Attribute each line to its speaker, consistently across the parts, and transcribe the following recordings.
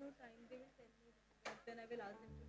Speaker 1: no time, they will tell me that. Then I will ask them to.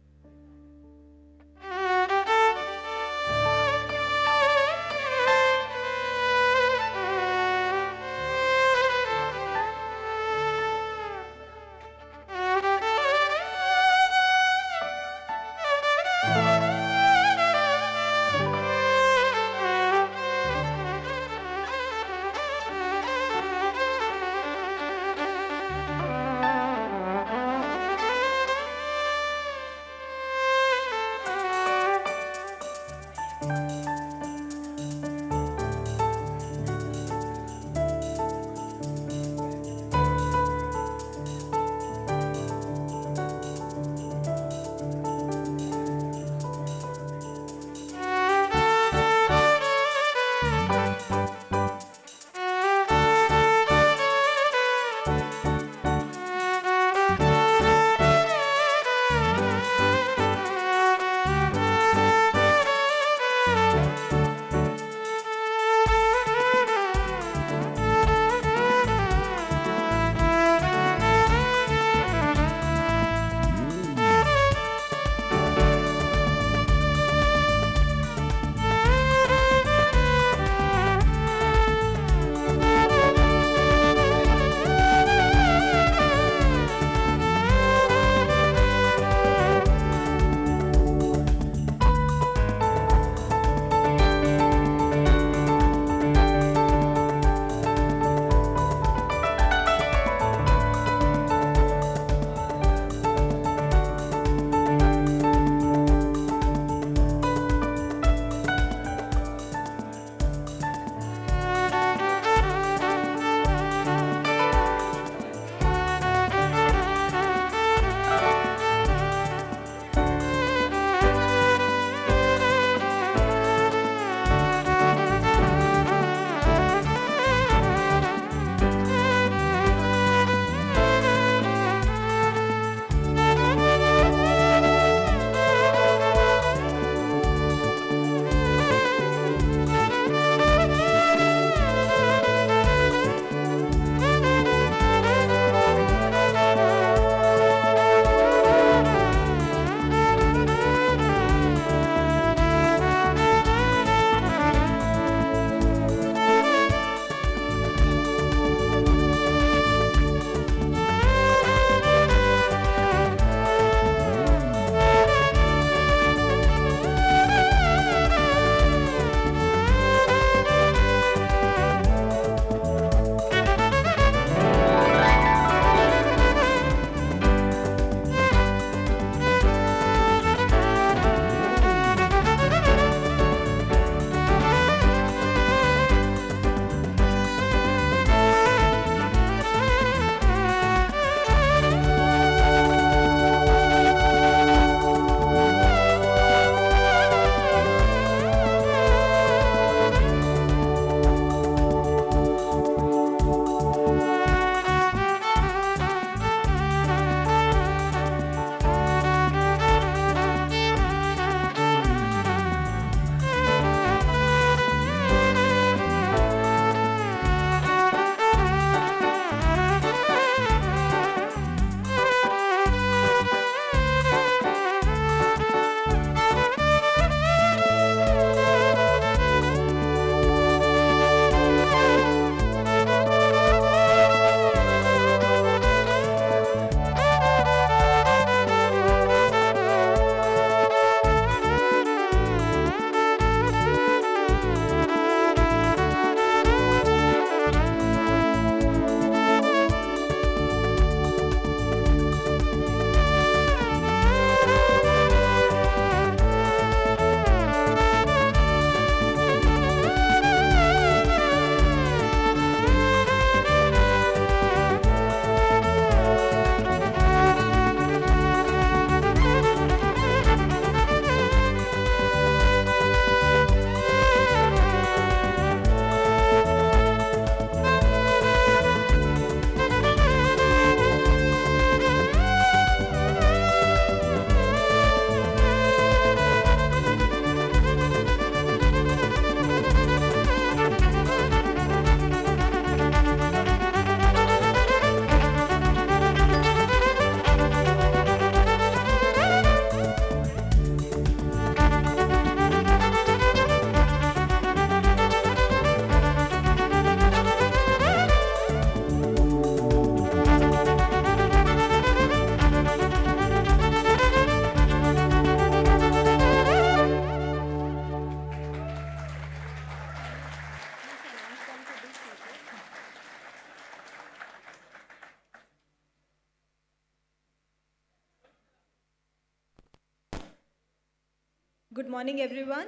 Speaker 1: Good morning, everyone.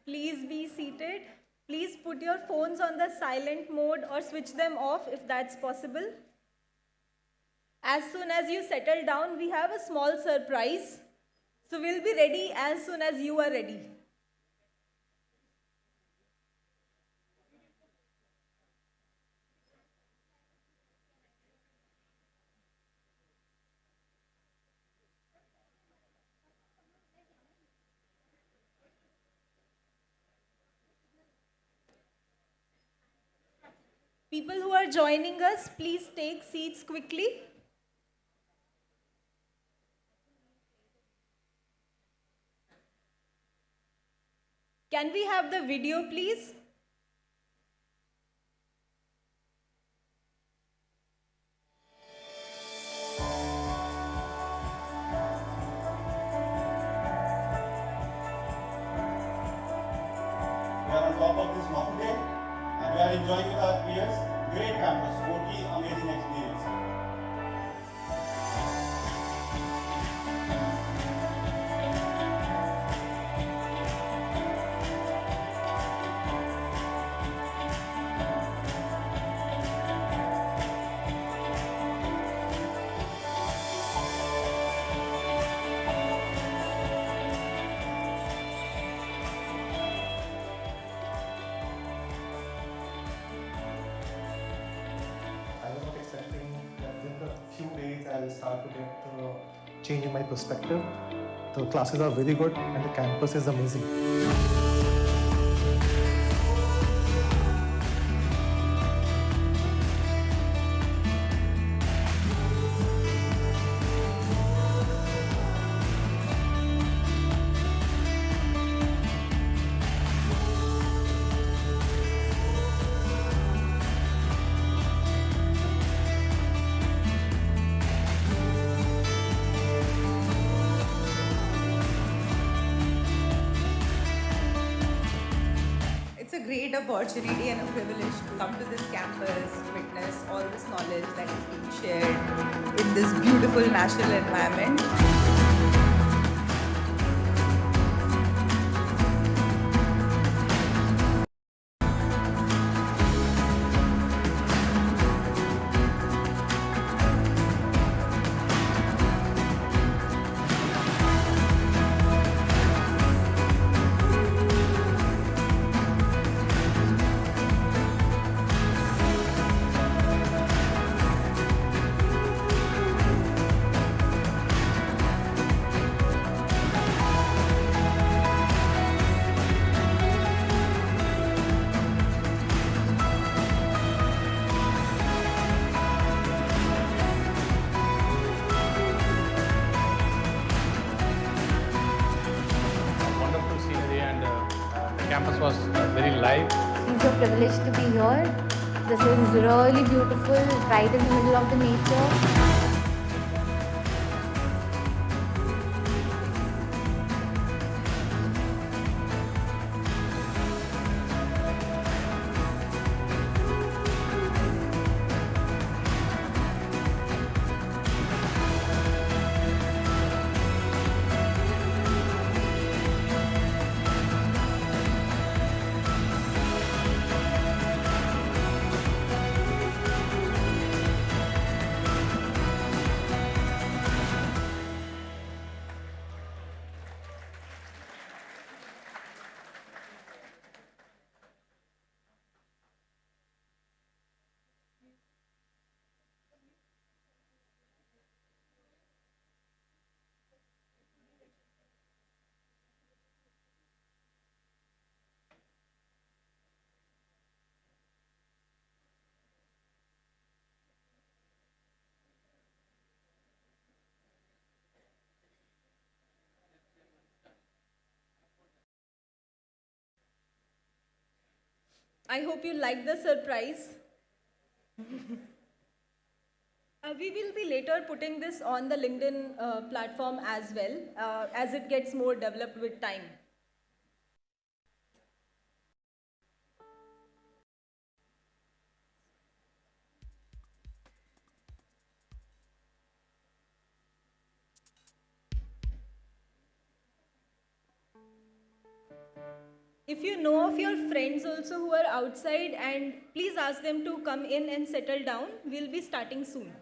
Speaker 1: Please be seated. Please put your phones on the silent mode or switch them off if that's possible. As soon as you settle down, we have a small surprise. So we'll be ready as soon as you are ready. People who are joining us, please take seats quickly. Can we have the video, please?
Speaker 2: We are on top of this mountain day and we are enjoying with our peers. Great campus, totally amazing experience.
Speaker 3: I was not expecting that within a few days I'll start to get change in my perspective. The classes are very good and the campus is amazing.
Speaker 4: It's a great opportunity and a privilege to come to this campus, witness all this knowledge that is being shared in this beautiful natural environment.
Speaker 5: Wonderful scenery and the campus was very live.
Speaker 6: It's a privilege to be here. This is really beautiful, right in the middle of the nature.
Speaker 1: I hope you like the surprise. We will be later putting this on the LinkedIn platform as well, as it gets more developed with time. If you know of your friends also who are outside, and please ask them to come in and settle down. We'll be starting soon.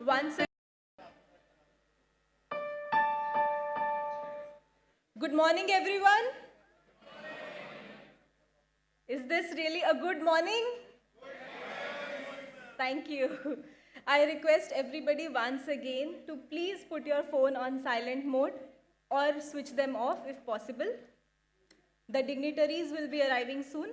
Speaker 1: Once again, good morning, everyone. Is this really a good morning? Thank you. I request everybody once again to please put your phone on silent mode or switch them off if possible. The dignitaries will be arriving soon.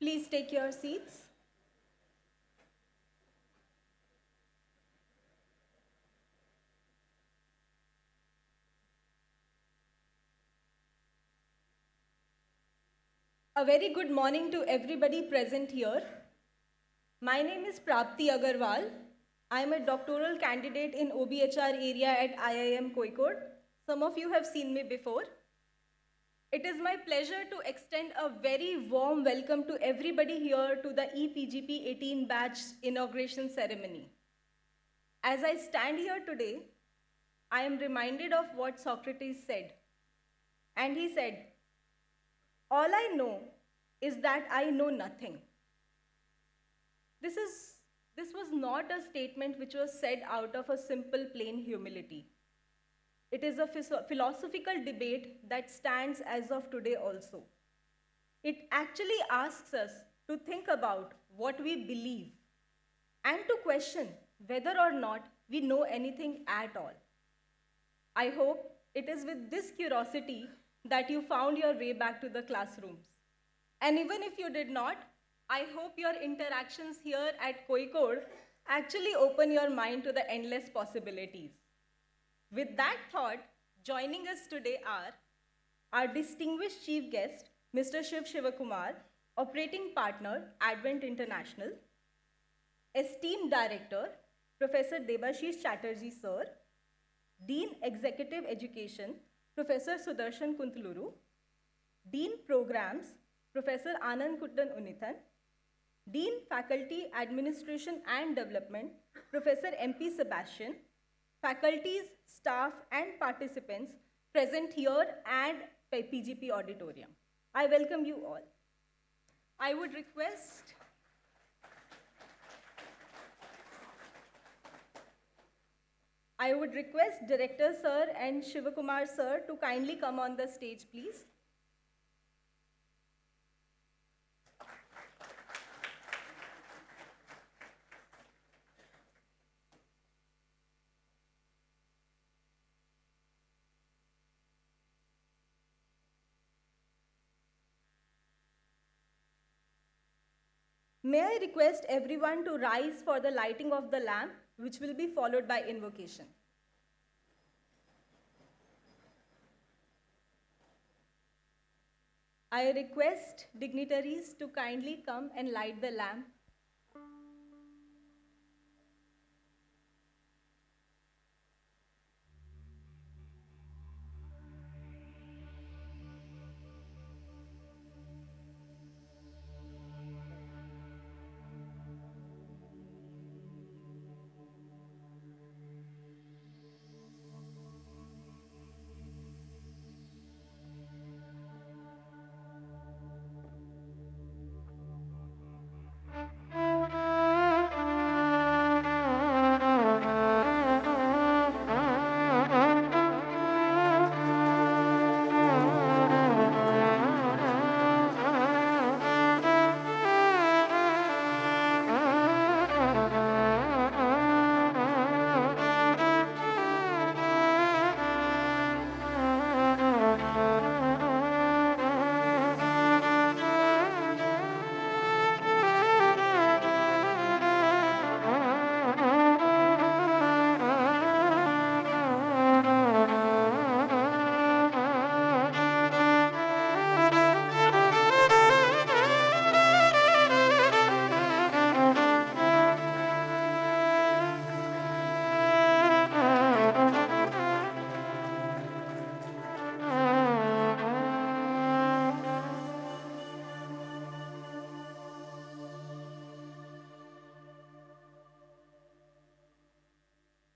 Speaker 1: Please take your seats. A very good morning to everybody present here. My name is Prapti Agarwal. I am a doctoral candidate in OBHR area at IIM Kozhikode. Some of you have seen me before. It is my pleasure to extend a very warm welcome to everybody here to the EPGP 18 batch inauguration ceremony. As I stand here today, I am reminded of what Socrates said. And he said, "All I know is that I know nothing." This was not a statement which was said out of a simple plain humility. It is a philosophical debate that stands as of today also. It actually asks us to think about what we believe and to question whether or not we know anything at all. I hope it is with this curiosity that you found your way back to the classrooms. And even if you did not, I hope your interactions here at Kozhikode actually open your mind to the endless possibilities. With that thought, joining us today are our distinguished chief guest, Mr. Shivakumar, Operating Partner, Advent International, Esteemed Director, Professor Debashish Chatterjee Sir, Dean Executive Education, Professor Sudarshan Kuntluru, Dean Programs, Professor Anand Kuttan Unithan, Dean Faculty Administration and Development, Professor MP Sebastian, faculties, staff, and participants present here and PGP Auditorium. I welcome you all. I would request Director Sir and Shivakumar Sir to kindly come on the stage, please. May I request everyone to rise for the lighting of the lamp, which will be followed by invocation. I request dignitaries to kindly come and light the lamp.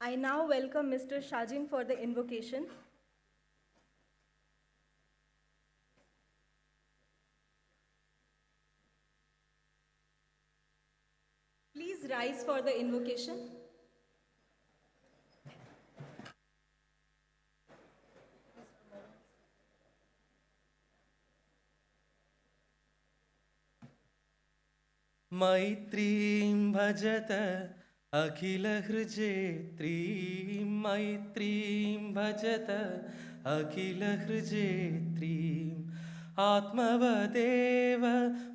Speaker 1: I now welcome Mr. Shajin for the invocation. Please rise for the invocation.
Speaker 7: मैत्रीं भजत अखिलहृजेत्रीं मैत्रीं भजत अखिलहृजेत्रीम् आत्मवदेव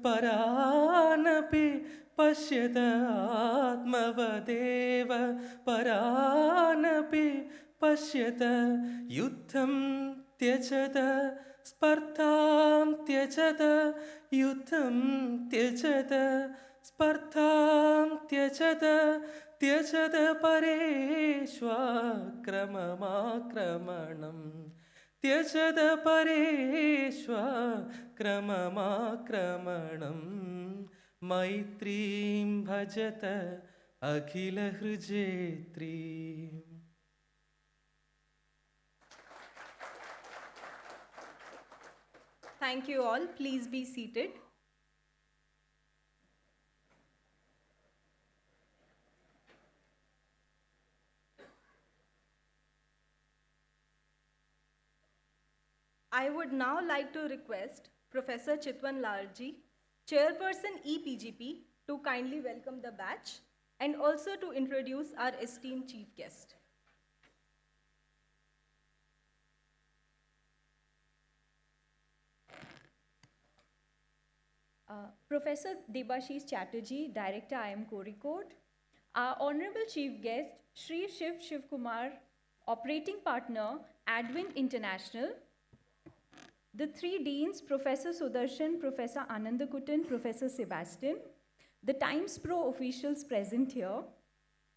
Speaker 7: परानपि पश्यत आत्मवदेव परानपि पश्यत युद्धं त्यजत स्पर्धां त्यजत युद्धं त्यजत स्पर्धां त्यजत त्यजत परेष्वाक्रममाक्रमणम् त्यजत परेष्वाक्रममाक्रमणम् मैत्रीं भजत अखिलहृजेत्रीम्.
Speaker 1: Thank you all. Please be seated. I would now like to request Professor Chitwan Lalji, Chairperson EPGP, to kindly welcome the batch and also to introduce our esteemed chief guest.
Speaker 8: Professor Debashish Chatterjee, Director IIM Kozhikode, our Honorable Chief Guest, Shri Shiv Shivakumar, Operating Partner, Advent International, the three deans, Professor Sudarshan, Professor Anandakutan, Professor Sebastian, the Times Pro officials present here,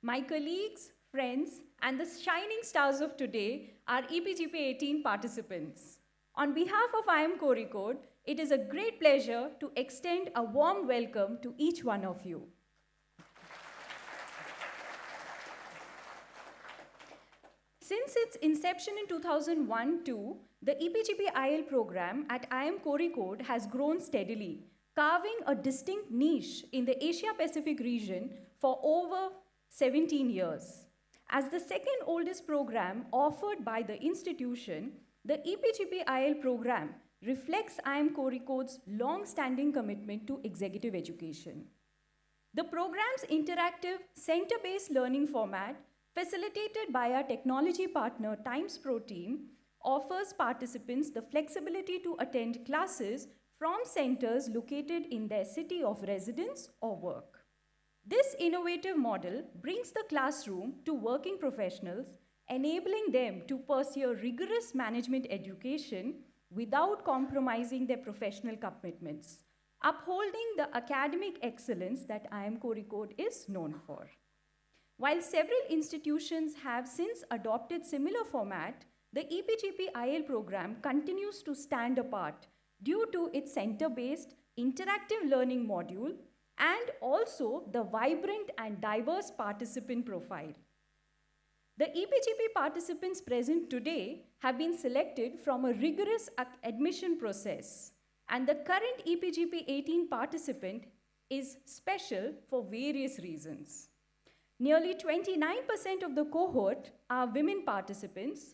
Speaker 8: my colleagues, friends, and the shining stars of today, our EPGP 18 participants. On behalf of IIM Kozhikode, it is a great pleasure to extend a warm welcome to each one of you. Since its inception in 2001-2, the EPGP-IL program at IIM Kozhikode has grown steadily, carving a distinct niche in the Asia-Pacific region for over 17 years. As the second oldest program offered by the institution, the EPGP-IL program reflects IIM Kozhikode's long-standing commitment to executive education. The program's interactive center-based learning format, facilitated by our technology partner Times Pro team, offers participants the flexibility to attend classes from centers located in their city of residence or work. This innovative model brings the classroom to working professionals, enabling them to pursue rigorous management education without compromising their professional commitments, upholding the academic excellence that IIM Kozhikode is known for. While several institutions have since adopted similar format, the EPGP-IL program continues to stand apart due to its center-based interactive learning module and also the vibrant and diverse participant profile. The EPGP participants present today have been selected from a rigorous admission process, and the current EPGP 18 participant is special for various reasons. Nearly 29% of the cohort are women participants.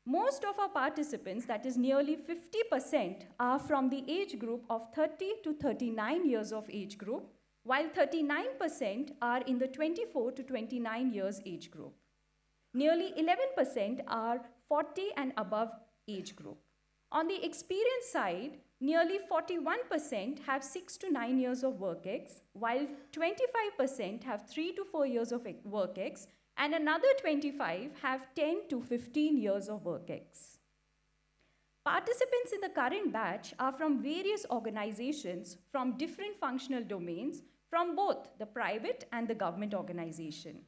Speaker 8: Most of our participants, that is nearly 50%, are from the age group of 30 to 39 years of age group, while 39% are in the 24 to 29 years age group. Nearly 11% are 40 and above age group. On the experience side, nearly 41% have 6 to 9 years of work ex, while 25% have 3 to 4 years of work ex, and another 25 have 10 to 15 years of work ex. Participants in the current batch are from various organizations from different functional domains from both the private and the government organization.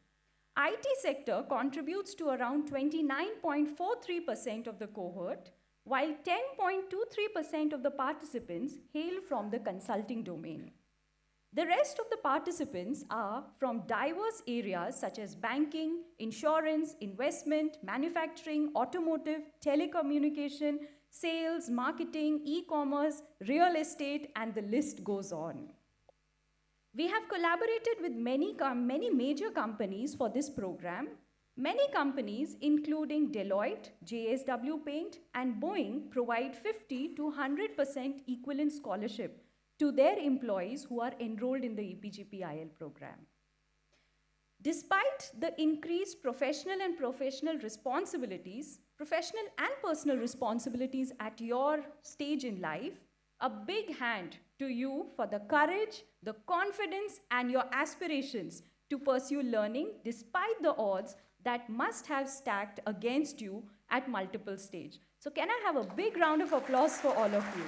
Speaker 8: IT sector contributes to around 29.43% of the cohort, while 10.23% of the participants hail from the consulting domain. The rest of the participants are from diverse areas such as banking, insurance, investment, manufacturing, automotive, telecommunication, sales, marketing, e-commerce, real estate, and the list goes on. We have collaborated with many major companies for this program. Many companies, including Deloitte, JSW Paint, and Boeing, provide 50 to 100% equivalent scholarship to their employees who are enrolled in the EPGP-IL program. Despite the increased professional and personal responsibilities at your stage in life, a big hand to you for the courage, the confidence, and your aspirations to pursue learning despite the odds that must have stacked against you at multiple stages. So can I have a big round of applause for all of you?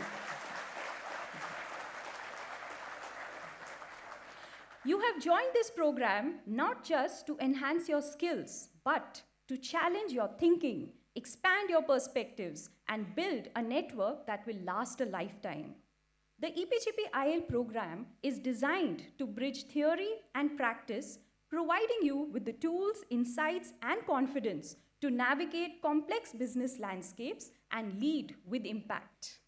Speaker 8: You have joined this program not just to enhance your skills, but to challenge your thinking, expand your perspectives, and build a network that will last a lifetime. The EPGP-IL program is designed to bridge theory and practice, providing you with the tools, insights, and confidence to navigate complex business landscapes and lead with impact.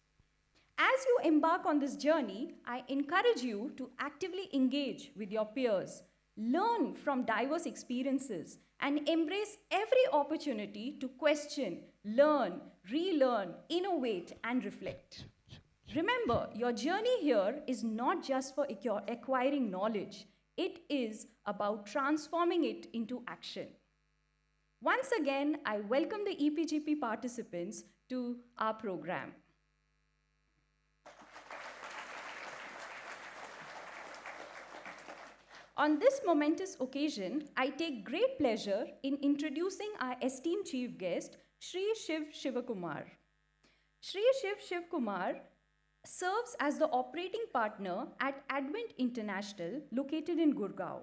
Speaker 8: As you embark on this journey, I encourage you to actively engage with your peers, learn from diverse experiences, and embrace every opportunity to question, learn, relearn, innovate, and reflect. Remember, your journey here is not just for acquiring knowledge, it is about transforming it into action. Once again, I welcome the EPGP participants to our program. On this momentous occasion, I take great pleasure in introducing our esteemed chief guest, Shri Shiv Shivakumar. Shri Shiv Shivakumar serves as the operating partner at Advent International, located in Gurgaon.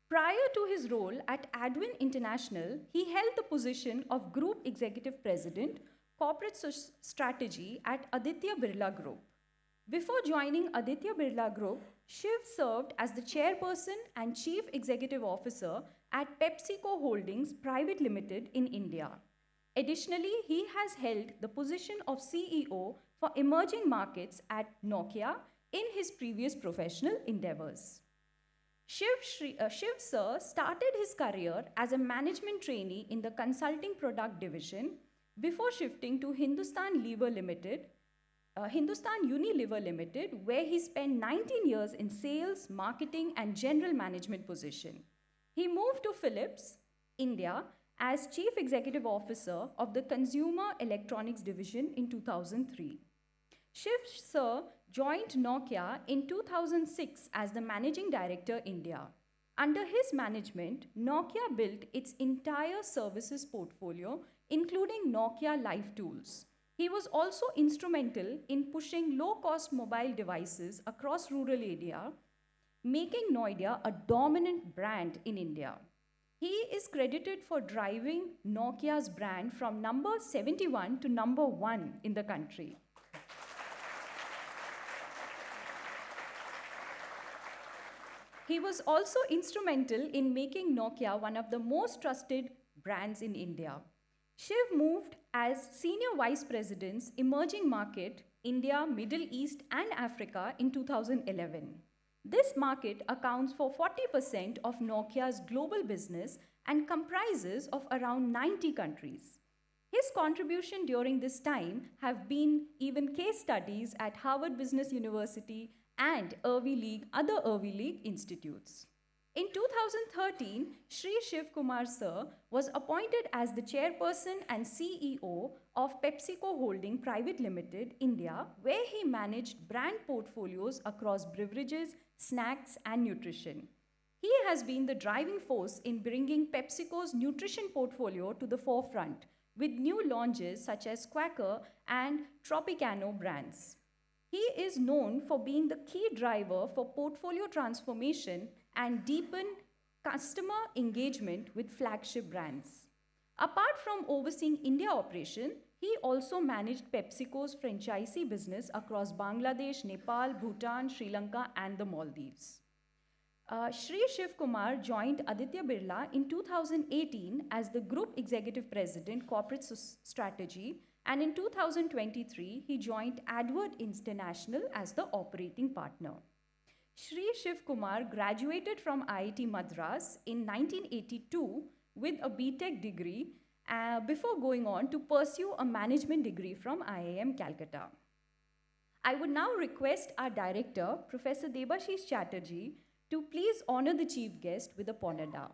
Speaker 8: Prior to his role at Advent International, he held the position of Group Executive President, Corporate Strategy at Aditya Birla Group. Before joining Aditya Birla Group, Shiv served as the Chairperson and Chief Executive Officer at PepsiCo Holdings Private Limited in India. Additionally, he has held the position of CEO for emerging markets at Nokia in his previous professional endeavors. Shiv sir started his career as a management trainee in the consulting product division before shifting to Hindustan Unilever Limited, where he spent 19 years in sales, marketing, and general management position. He moved to Philips, India, as Chief Executive Officer of the Consumer Electronics Division in 2003. Shiv sir joined Nokia in 2006 as the Managing Director, India. Under his management, Nokia built its entire services portfolio, including Nokia Life Tools. He was also instrumental in pushing low-cost mobile devices across rural India, making Nokia a dominant brand in India. He is credited for driving Nokia's brand from number 71 to number 1 in the country. He was also instrumental in making Nokia one of the most trusted brands in India. Shiv moved as Senior Vice President's Emerging Market, India, Middle East, and Africa in 2011. This market accounts for 40% of Nokia's global business and comprises of around 90 countries. His contribution during this time have been even case studies at Harvard Business University and other Ivy League institutes. In 2013, Shri Shivakumar sir was appointed as the chairperson and CEO of PepsiCo Holding Private Limited, India, where he managed brand portfolios across beverages, snacks, and nutrition. He has been the driving force in bringing PepsiCo's nutrition portfolio to the forefront, with new launches such as Quaker and Tropicano brands. He is known for being the key driver for portfolio transformation and deepen customer engagement with flagship brands. Apart from overseeing India operation, he also managed PepsiCo's franchisee business across Bangladesh, Nepal, Bhutan, Sri Lanka, and the Maldives. Shri Shivakumar joined Aditya Birla in 2018 as the Group Executive President, Corporate Strategy, and in 2023, he joined Adward International as the operating partner. Shri Shivakumar graduated from IIT Madras in 1982 with a BTech degree before going on to pursue a management degree from IIM Calcutta. I would now request our director, Professor Debashish Chatterjee, to please honor the chief guest with a ponada.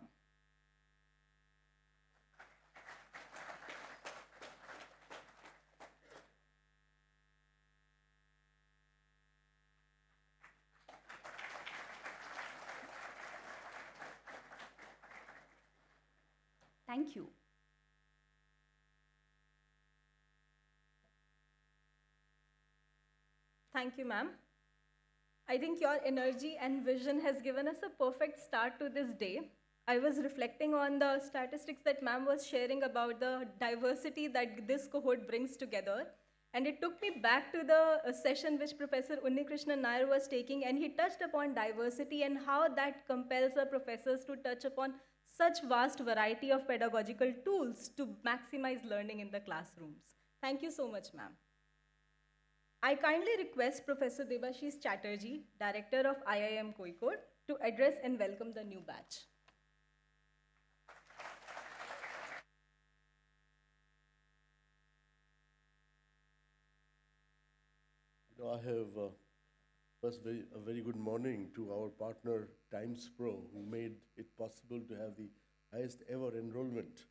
Speaker 8: Thank you.
Speaker 1: Thank you, ma'am. I think your energy and vision has given us a perfect start to this day. I was reflecting on the statistics that ma'am was sharing about the diversity that this cohort brings together. And it took me back to the session which Professor Unnikrishnan Nair was taking, and he touched upon diversity and how that compels our professors to touch upon such vast variety of pedagogical tools to maximize learning in the classrooms. Thank you so much, ma'am. I kindly request Professor Debashish Chatterjee, Director of IIM Kozhikode, to address and welcome the new batch.
Speaker 9: I have first a very good morning to our partner Times Pro, who made it possible to have the highest ever enrollment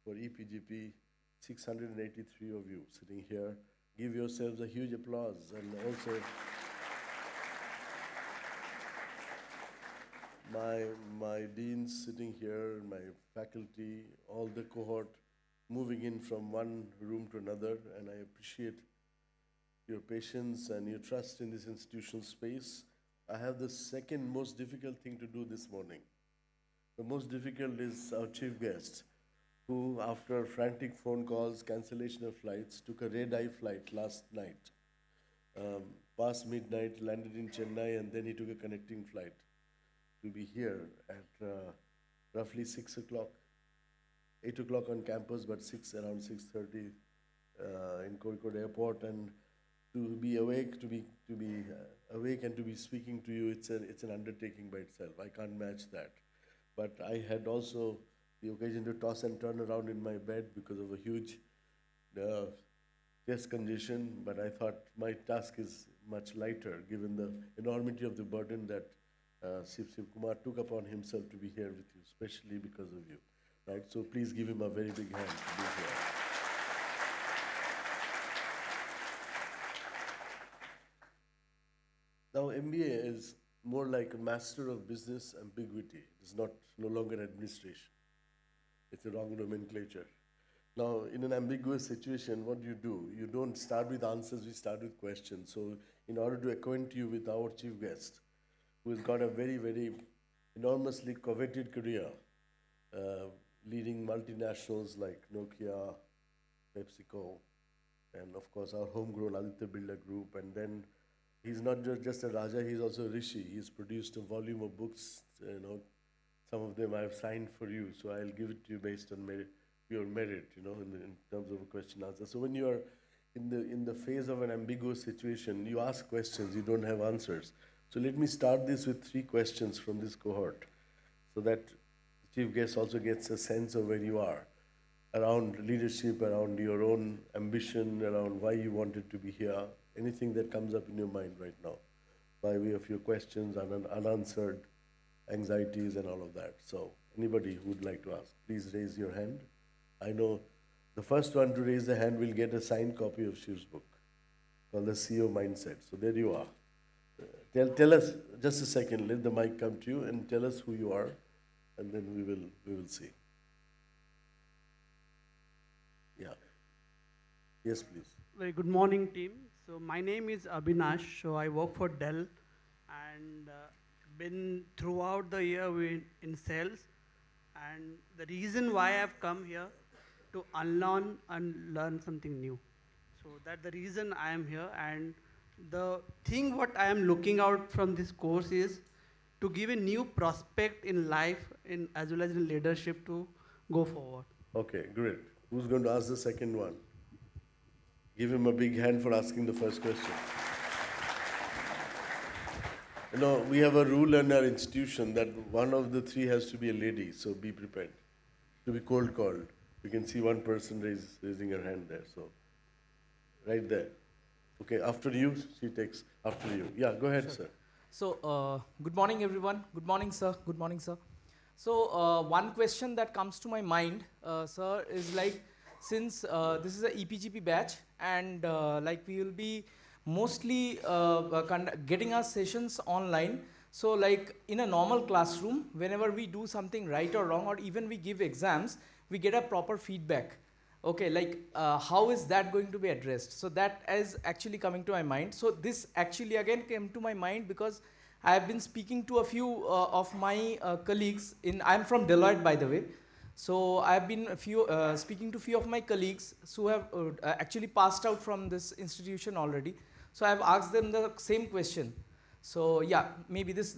Speaker 9: for EPGP. 683 of you sitting here. Give yourselves a huge applause, and also my deans sitting here, my faculty, all the cohort moving in from one room to another, and I appreciate your patience and your trust in this institutional space. I have the second most difficult thing to do this morning. The most difficult is our chief guest, who, after frantic phone calls, cancellation of flights, took a red-eye flight last night. Past midnight, landed in Chennai, and then he took a connecting flight to be here at roughly 6 o'clock. 8 o'clock on campus, but around 6:30 in Kozhikode Airport, and to be awake, awake and to be speaking to you, it's an undertaking by itself. I can't match that. But I had also the occasion to toss and turn around in my bed because of a huge chest condition, but I thought my task is much lighter given the enormity of the burden that Shivakumar took upon himself to be here with you, especially because of you. Right? So please give him a very big hand to be here. Now, MBA is more like a master of business ambiguity. It's no longer administration. It's a wrong nomenclature. Now, in an ambiguous situation, what do? You don't start with answers, we start with questions. So, in order to acquaint you with our chief guest, who has got a very, very enormously coveted career, uh, leading multinationals like Nokia, PepsiCo, and of course our homegrown Aditya Birla Group. And then he's not just a Raja, he's also a Rishi. He's produced a volume of books, some of them I have signed for you, so I'll give it to you based on your merit, in terms of a question answer. So when you are in the phase of an ambiguous situation, you ask questions, you don't have answers. So let me start this with 3 questions from this cohort, so that the chief guest also gets a sense of where you are around leadership, around your own ambition, around why you wanted to be here, anything that comes up in your mind right now, by way of your questions and unanswered anxieties and all of that. So anybody who would like to ask, please raise your hand. I know the first one to raise the hand will get a signed copy of Shiv's book called The CEO Mindset. So there you are. Tell us, just a second, let the mic come to you and tell us who you are, and then we will see. Yeah. Yes, please.
Speaker 10: Very good morning, team. So my name is Abhinash. So I work for Dell, and been throughout the year in sales. And the reason why I've come here to unlearn and learn something new. So that's the reason I am here. And the thing what I am looking out from this course is to give a new prospect in life, as well as in leadership, to go forward.
Speaker 9: Okay, great. Who's going to ask the second one? Give him a big hand for asking the first question. We have a rule in our institution that one of the 3 has to be a lady, so be prepared to be cold called. You can see one person raising her hand there, so right there. Okay, after you, she takes after you. Yeah, go ahead, sir.
Speaker 11: So, good morning, everyone. Good morning, sir. Good morning, sir. So, one question that comes to my mind, sir, is like, since this is a EPGP batch, and like we will be mostly getting our sessions online. So, like in a normal classroom, whenever we do something right or wrong, or even we give exams, we get a proper feedback. Okay, like how is that going to be addressed? So that is actually coming to my mind. So this actually again came to my mind because I have been speaking to a few of my colleagues I'm from Deloitte, by the way. So I have been speaking to few of my colleagues who have actually passed out from this institution already. So I have asked them the same question. So yeah, maybe this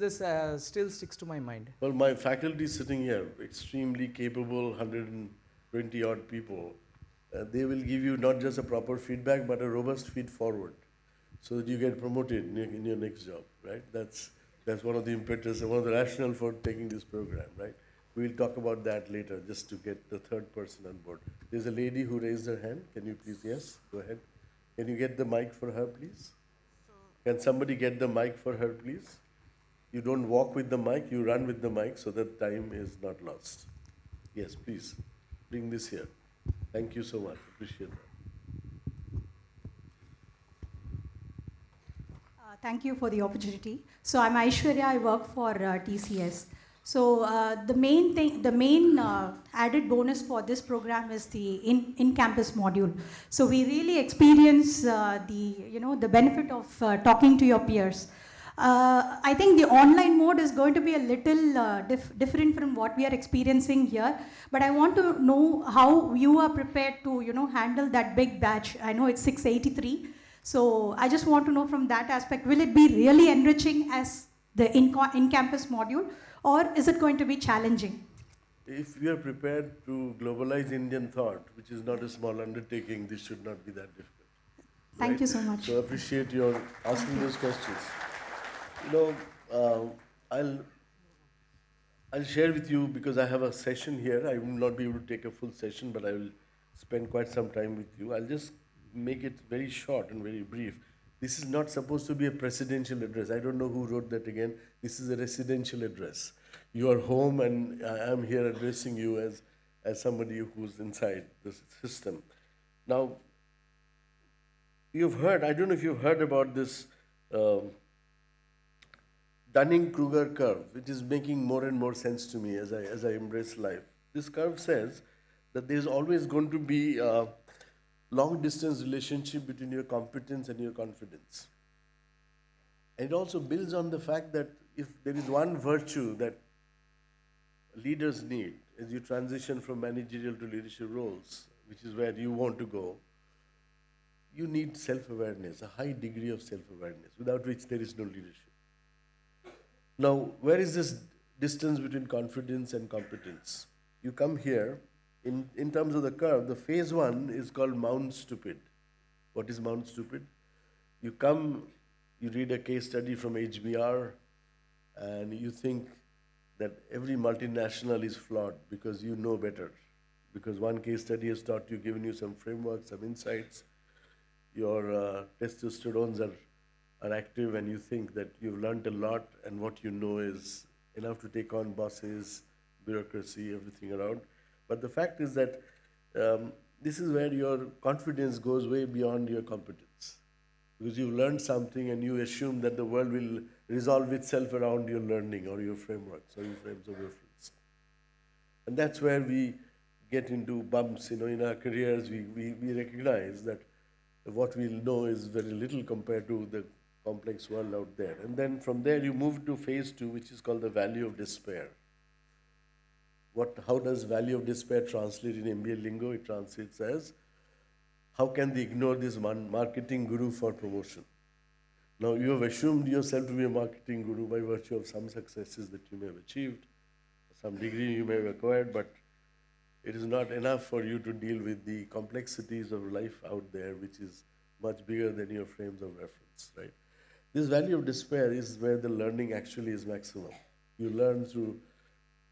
Speaker 11: still sticks to my mind.
Speaker 9: Well, my faculty sitting here, extremely capable, 120 odd people. They will give you not just a proper feedback, but a robust feed forward, so that you get promoted in your next job, right? That's one of the impetus, one of the rationale for taking this program, right? We'll talk about that later, just to get the third person on board. There's a lady who raised her hand. Can you please, yes, go ahead. Can you get the mic for her, please? Can somebody get the mic for her, please? You don't walk with the mic, you run with the mic, so that time is not lost. Yes, please, bring this here. Thank you so much. Appreciate that.
Speaker 12: Thank you for the opportunity. So I'm Aishwarya. I work for TCS. So the main added bonus for this program is the in-campus module. So we really experience the benefit of talking to your peers. I think the online mode is going to be a little different from what we are experiencing here, but I want to know how you are prepared to handle that big batch. I know it's 683, so I just want to know from that aspect, will it be really enriching as the in-campus module, or is it going to be challenging?
Speaker 9: If we are prepared to globalize Indian thought, which is not a small undertaking, this should not be that difficult.
Speaker 12: Thank you so much.
Speaker 9: So appreciate your asking those questions. I'll share with you, because I have a session here. I will not be able to take a full session, but I will spend quite some time with you. I'll just make it very short and very brief. This is not supposed to be a presidential address. I don't know who wrote that again. This is a residential address. You are home, and I am here addressing you as somebody who's inside the system. Now, you've heard, I don't know if you've heard about this Dunning-Kruger curve, which is making more and more sense to me as I embrace life. This curve says that there is always going to be a long distance relationship between your competence and your confidence. And it also builds on the fact that if there is one virtue that leaders need as you transition from managerial to leadership roles, which is where you want to go, you need self-awareness, a high degree of self-awareness, without which there is no leadership. Now, where is this distance between confidence and competence? You come here, in terms of the curve, the phase one is called Mount Stupid. What is Mount Stupid? You come, you read a case study from HBR, and you think that every multinational is flawed because you know better. Because one case study has taught you, given you some framework, some insights, your testosterones are active, and you think that you've learned a lot, and what you know is enough to take on bosses, bureaucracy, everything around. But the fact is that this is where your confidence goes way beyond your competence. Because you've learned something and you assume that the world will resolve itself around your learning or your frameworks or your frames of reference. And that's where we get into bumps, in our careers. We recognize that what we know is very little compared to the complex world out there. And then from there you move to phase two, which is called the valley of despair. How does valley of despair translate in MBA lingo? It translates as, how can they ignore this marketing guru for promotion? Now, you have assumed yourself to be a marketing guru by virtue of some successes that you may have achieved, some degree you may have acquired, but it is not enough for you to deal with the complexities of life out there, which is much bigger than your frames of reference, right? This valley of despair is where the learning actually is maximum. You learn through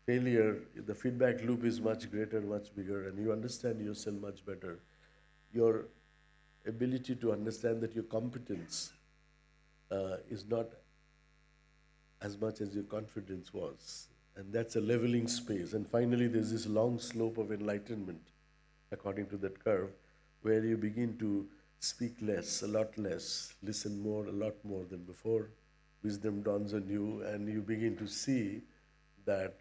Speaker 9: failure, the feedback loop is much greater, much bigger, and you understand yourself much better. Your ability to understand that your competence is not as much as your confidence was. And that's a leveling space. And finally, there's this long slope of enlightenment, according to that curve, where you begin to speak less, a lot less, listen more, a lot more than before. Wisdom dawns on you, and you begin to see that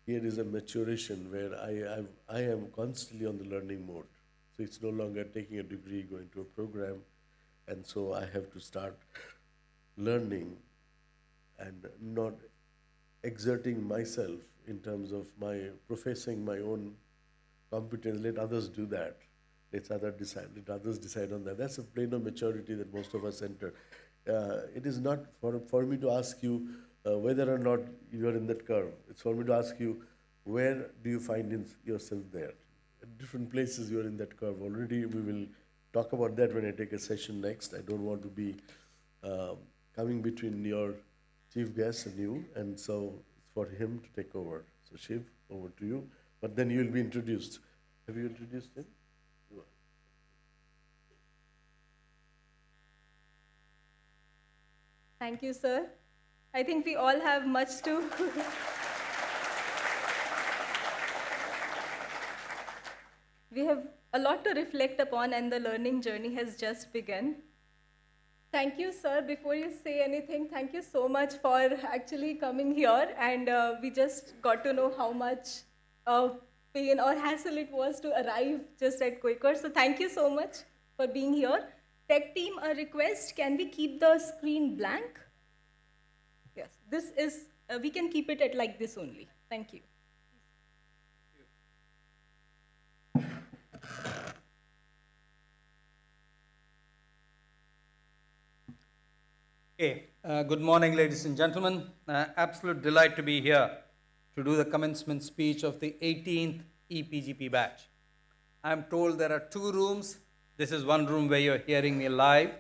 Speaker 9: here is a maturation where I am constantly on the learning mode. So it's no longer taking a degree, going to a program, and so I have to start learning and not exerting myself in terms of professing my own competence. Let others do that. Let others decide on that. That's a plane of maturity that most of us enter. It is not for me to ask you whether or not you are in that curve. It's for me to ask you, where do you find yourself there? At different places you are in that curve already. We will talk about that when I take a session next. I don't want to be coming between your chief guest and you, and so it's for him to take over. So Shiv, over to you. But then you will be introduced. Have you introduced him?
Speaker 1: Thank you, sir. I think we all have much to... We have a lot to reflect upon, and the learning journey has just begun. Thank you, sir. Before you say anything, thank you so much for actually coming here, and we just got to know how much pain or hassle it was to arrive just at Quaker. So thank you so much for being here. Tech team, a request, can we keep the screen blank? Yes, this is, we can keep it at like this only. Thank you.
Speaker 13: Okay, good morning, ladies and gentlemen. Absolute delight to be here to do the commencement speech of the 18th EPGP batch. I'm told there are 2 rooms. This is one room where you're hearing me live,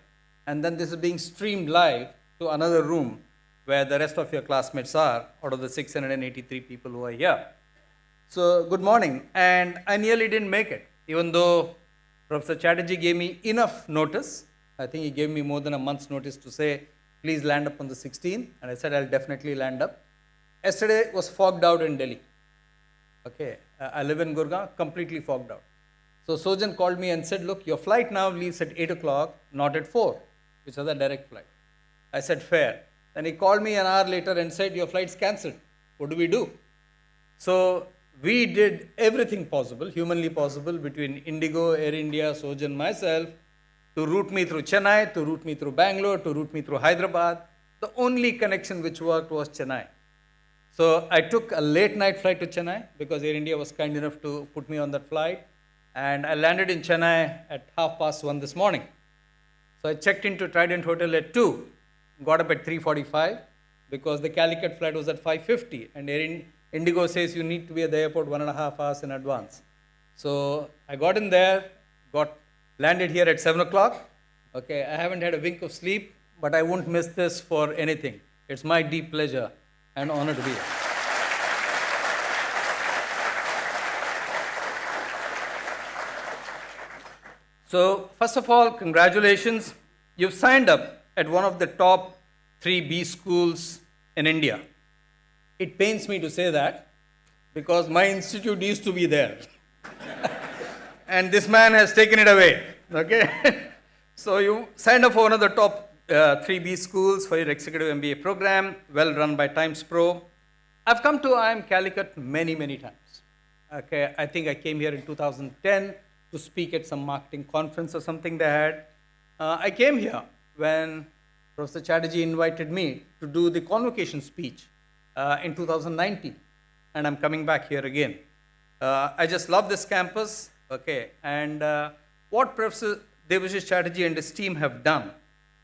Speaker 13: and then this is being streamed live to another room where the rest of your classmates are, out of the 683 people who are here. So, good morning, and I nearly didn't make it, even though Professor Chatterjee gave me enough notice. I think he gave me more than a month's notice to say, please land up on the 16th, and I said I'll definitely land up. Yesterday was fogged out in Delhi. Okay, I live in Gurgaon, completely fogged out. So Sojan called me and said, look, your flight now leaves at 8 o'clock, not at 4, which is the direct flight. I said, fair. Then he called me an hour later and said, your flight's cancelled. What do we do? So we did everything possible, humanly possible, between Indigo, Air India, Sojan, myself, to route me through Chennai, to route me through Bangalore, to route me through Hyderabad. The only connection which worked was Chennai. So I took a late night flight to Chennai because Air India was kind enough to put me on that flight. And I landed in Chennai at 1:30 this morning. So I checked into Trident Hotel at 2, got up at 3:45 because the Calicut flight was at 5:50 and Indigo says you need to be at the airport 1.5 hours in advance. So I got in there, landed here at 7 o'clock. Okay, I haven't had a wink of sleep, but I won't miss this for anything. It's my deep pleasure and honor to be here. So, first of all, congratulations. You've signed up at one of the top 3 B schools in India. It pains me to say that because my institute used to be there. And this man has taken it away. Okay? So, you signed up for one of the top 3 B schools for your executive MBA program, well run by Times Pro. I've come to IIM Calicut many, many times. Okay, I think I came here in 2010 to speak at some marketing conference or something they had. I came here when Professor Chatterjee invited me to do the convocation speech in 2019, and I'm coming back here again. I just love this campus, okay, and what Professor Debashish Chatterjee and his team have done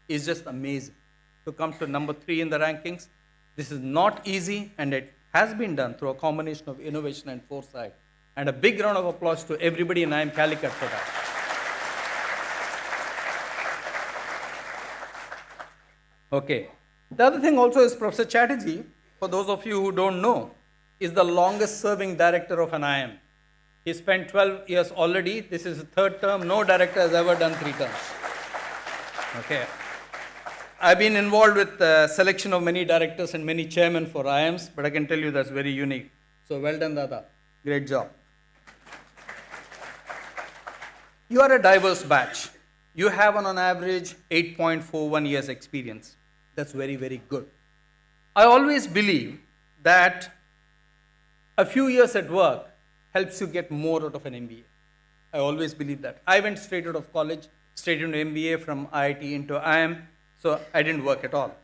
Speaker 13: is just amazing. To come to number 3 in the rankings, this is not easy, and it has been done through a combination of innovation and foresight. And a big round of applause to everybody in IIM Calicut for that. Okay. The other thing also is Professor Chatterjee, for those of you who don't know, is the longest serving director of an IIM. He spent 12 years already. This is his 3rd term. No director has ever done 3 terms. Okay. I've been involved with the selection of many directors and many chairmen for IIMs, but I can tell you that's very unique. So well done, Dada. Great job. You are a diverse batch. You have on average 8.41 years experience. That's very, very good. I always believe that a few years at work helps you get more out of an MBA. I always believe that. I went straight out of college, straight into MBA from IIT into IIM, so I didn't work at all.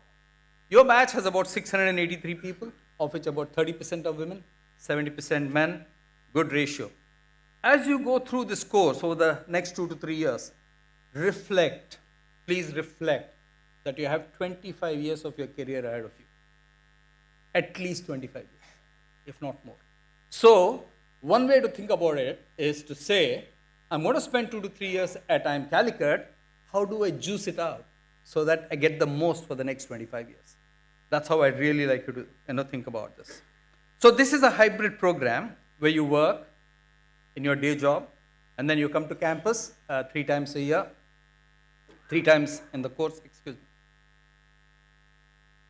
Speaker 13: Your batch has about 683 people, of which about 30% are women, 70% men, good ratio. As you go through this course over the next 2 to 3 years, reflect, please reflect that you have 25 years of your career ahead of you. At least 25 years, if not more. So, one way to think about it is to say, I'm going to spend 2 to 3 years at IIM Calicut, how do I juice it out so that I get the most for the next 25 years? That's how I really like you to think about this. So this is a hybrid program where you work in your day job and then you come to campus 3 times a year, 3 times in the course,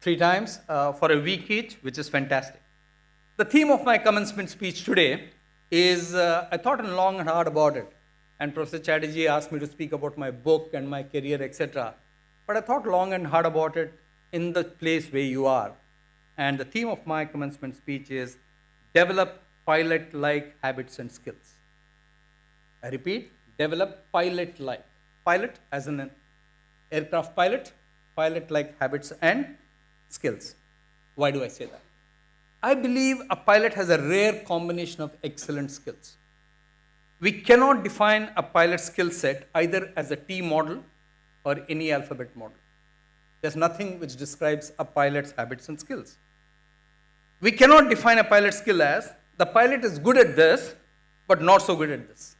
Speaker 13: 3 times for a week each, which is fantastic. The theme of my commencement speech today is, I thought long and hard about it, and Professor Chatterjee asked me to speak about my book and my career, etc. But I thought long and hard about it in the place where you are. And the theme of my commencement speech is, develop pilot-like habits and skills. I repeat, develop pilot-like. Pilot as an aircraft pilot, pilot-like habits and skills. Why do I say that? I believe a pilot has a rare combination of excellent skills. We cannot define a pilot skill set either as a T model or any alphabet model. There's nothing which describes a pilot's habits and skills. We cannot define a pilot skill as the pilot is good at this, but not so good at this.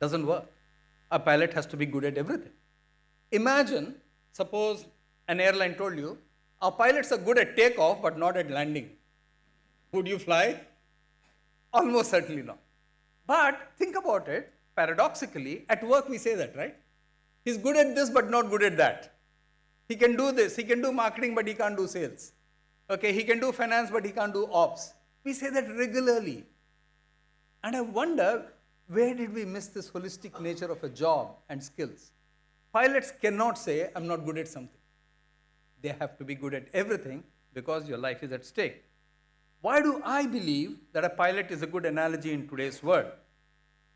Speaker 13: Doesn't work. A pilot has to be good at everything. Imagine, suppose an airline told you, our pilots are good at takeoff, but not at landing. Would you fly? Almost certainly not. But think about it, paradoxically, at work we say that, right? He's good at this, but not good at that. He can do this, he can do marketing, but he can't do sales. Okay, he can do finance, but he can't do ops. We say that regularly. And I wonder, where did we miss this holistic nature of a job and skills? Pilots cannot say, I'm not good at something. They have to be good at everything because your life is at stake. Why do I believe that a pilot is a good analogy in today's world?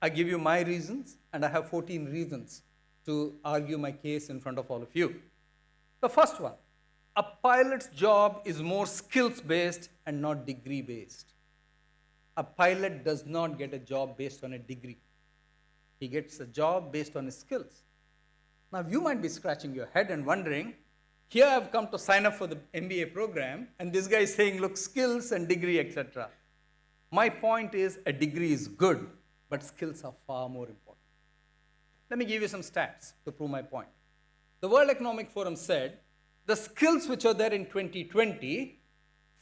Speaker 13: I give you my reasons, and I have 14 reasons to argue my case in front of all of you. The first one, a pilot's job is more skills-based and not degree-based. A pilot does not get a job based on a degree. He gets a job based on his skills. Now, you might be scratching your head and wondering, here I've come to sign up for the MBA program, and this guy is saying, look, skills and degree, etc. My point is, a degree is good, but skills are far more important. Let me give you some stats to prove my point. The World Economic Forum said, the skills which are there in 2020,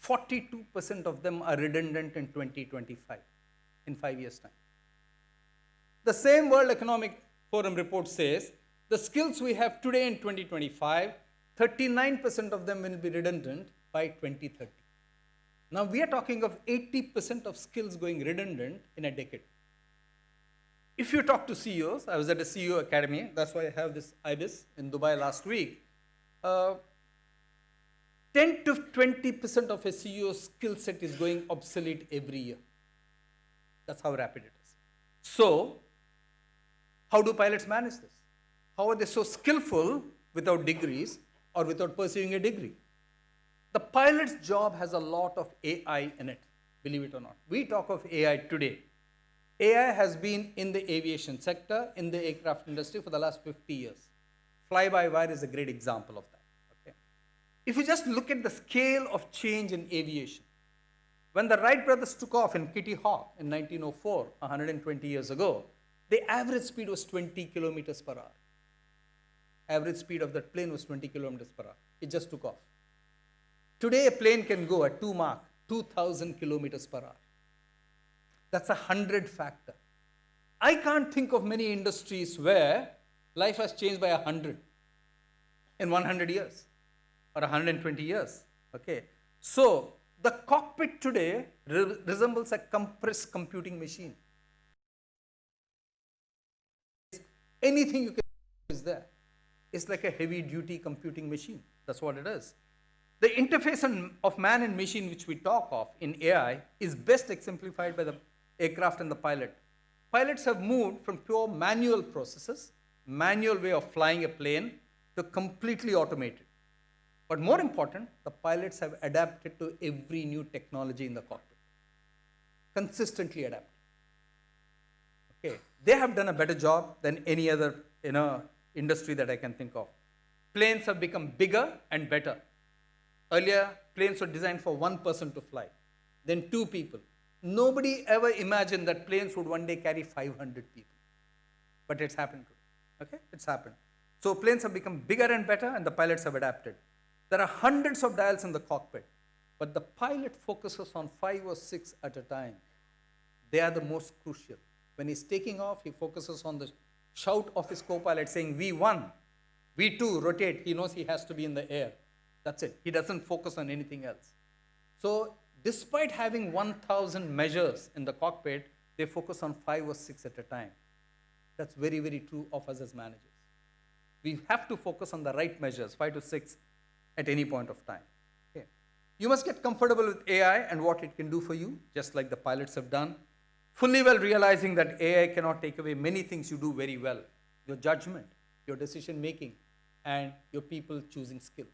Speaker 13: 42% of them are redundant in 2025, in 5 years' time. The same World Economic Forum report says, the skills we have today in 2025, 39% of them will be redundant by 2030. Now we are talking of 80% of skills going redundant in a decade. If you talk to CEOs, I was at a CEO Academy, that's why I have this IBIS in Dubai last week, 10 to 20% of a CEO's skill set is going obsolete every year. That's how rapid it is. So, how do pilots manage this? How are they so skillful without degrees or without pursuing a degree? The pilot's job has a lot of AI in it, believe it or not. We talk of AI today. AI has been in the aviation sector, in the aircraft industry for the last 50 years. Fly-by-wire is a great example of that. Okay? If you just look at the scale of change in aviation, when the Wright brothers took off in Kitty Hawk in 1904, 120 years ago, the average speed was 20 kilometers per hour. Average speed of that plane was 20 kilometers per hour. It just took off. Today, a plane can go at 2 Mach, 2,000 kilometers per hour. That's a 100 factor. I can't think of many industries where life has changed by 100 in 100 years or 120 years. Okay. So, the cockpit today resembles a compressed computing machine. Anything you can do is there. It's like a heavy-duty computing machine. That's what it is. The interface of man and machine, which we talk of in AI, is best exemplified by the aircraft and the pilot. Pilots have moved from pure manual processes, manual way of flying a plane, to completely automated. But more important, the pilots have adapted to every new technology in the cockpit. Consistently adapted. Okay. They have done a better job than any other industry that I can think of. Planes have become bigger and better. Earlier, planes were designed for one person to fly, then 2 people. Nobody ever imagined that planes would one day carry 500 people. But it's happened today. Okay? It's happened. So planes have become bigger and better, and the pilots have adapted. There are hundreds of dials in the cockpit, but the pilot focuses on 5 or 6 at a time. They are the most crucial. When he's taking off, he focuses on the shout of his co-pilot saying V1, V2, rotate. He knows he has to be in the air. That's it. He doesn't focus on anything else. So despite having 1,000 measures in the cockpit, they focus on 5 or 6 at a time. That's very, very true of us as managers. We have to focus on the right measures, 5 to 6 at any point of time. Okay. You must get comfortable with AI and what it can do for you, just like the pilots have done. Fully well realizing that AI cannot take away many things you do very well. Your judgment, your decision making, and your people choosing skills.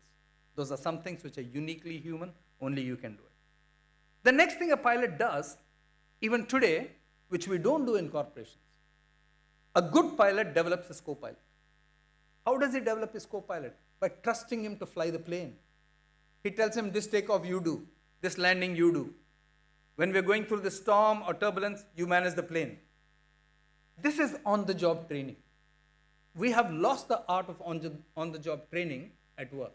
Speaker 13: Those are some things which are uniquely human, only you can do it. The next thing a pilot does, even today, which we don't do in corporations, a good pilot develops his co-pilot. How does he develop his co-pilot? By trusting him to fly the plane. He tells him, this takeoff you do, this landing you do. When we're going through the storm or turbulence, you manage the plane. This is on-the-job training. We have lost the art of on-the-job training at work.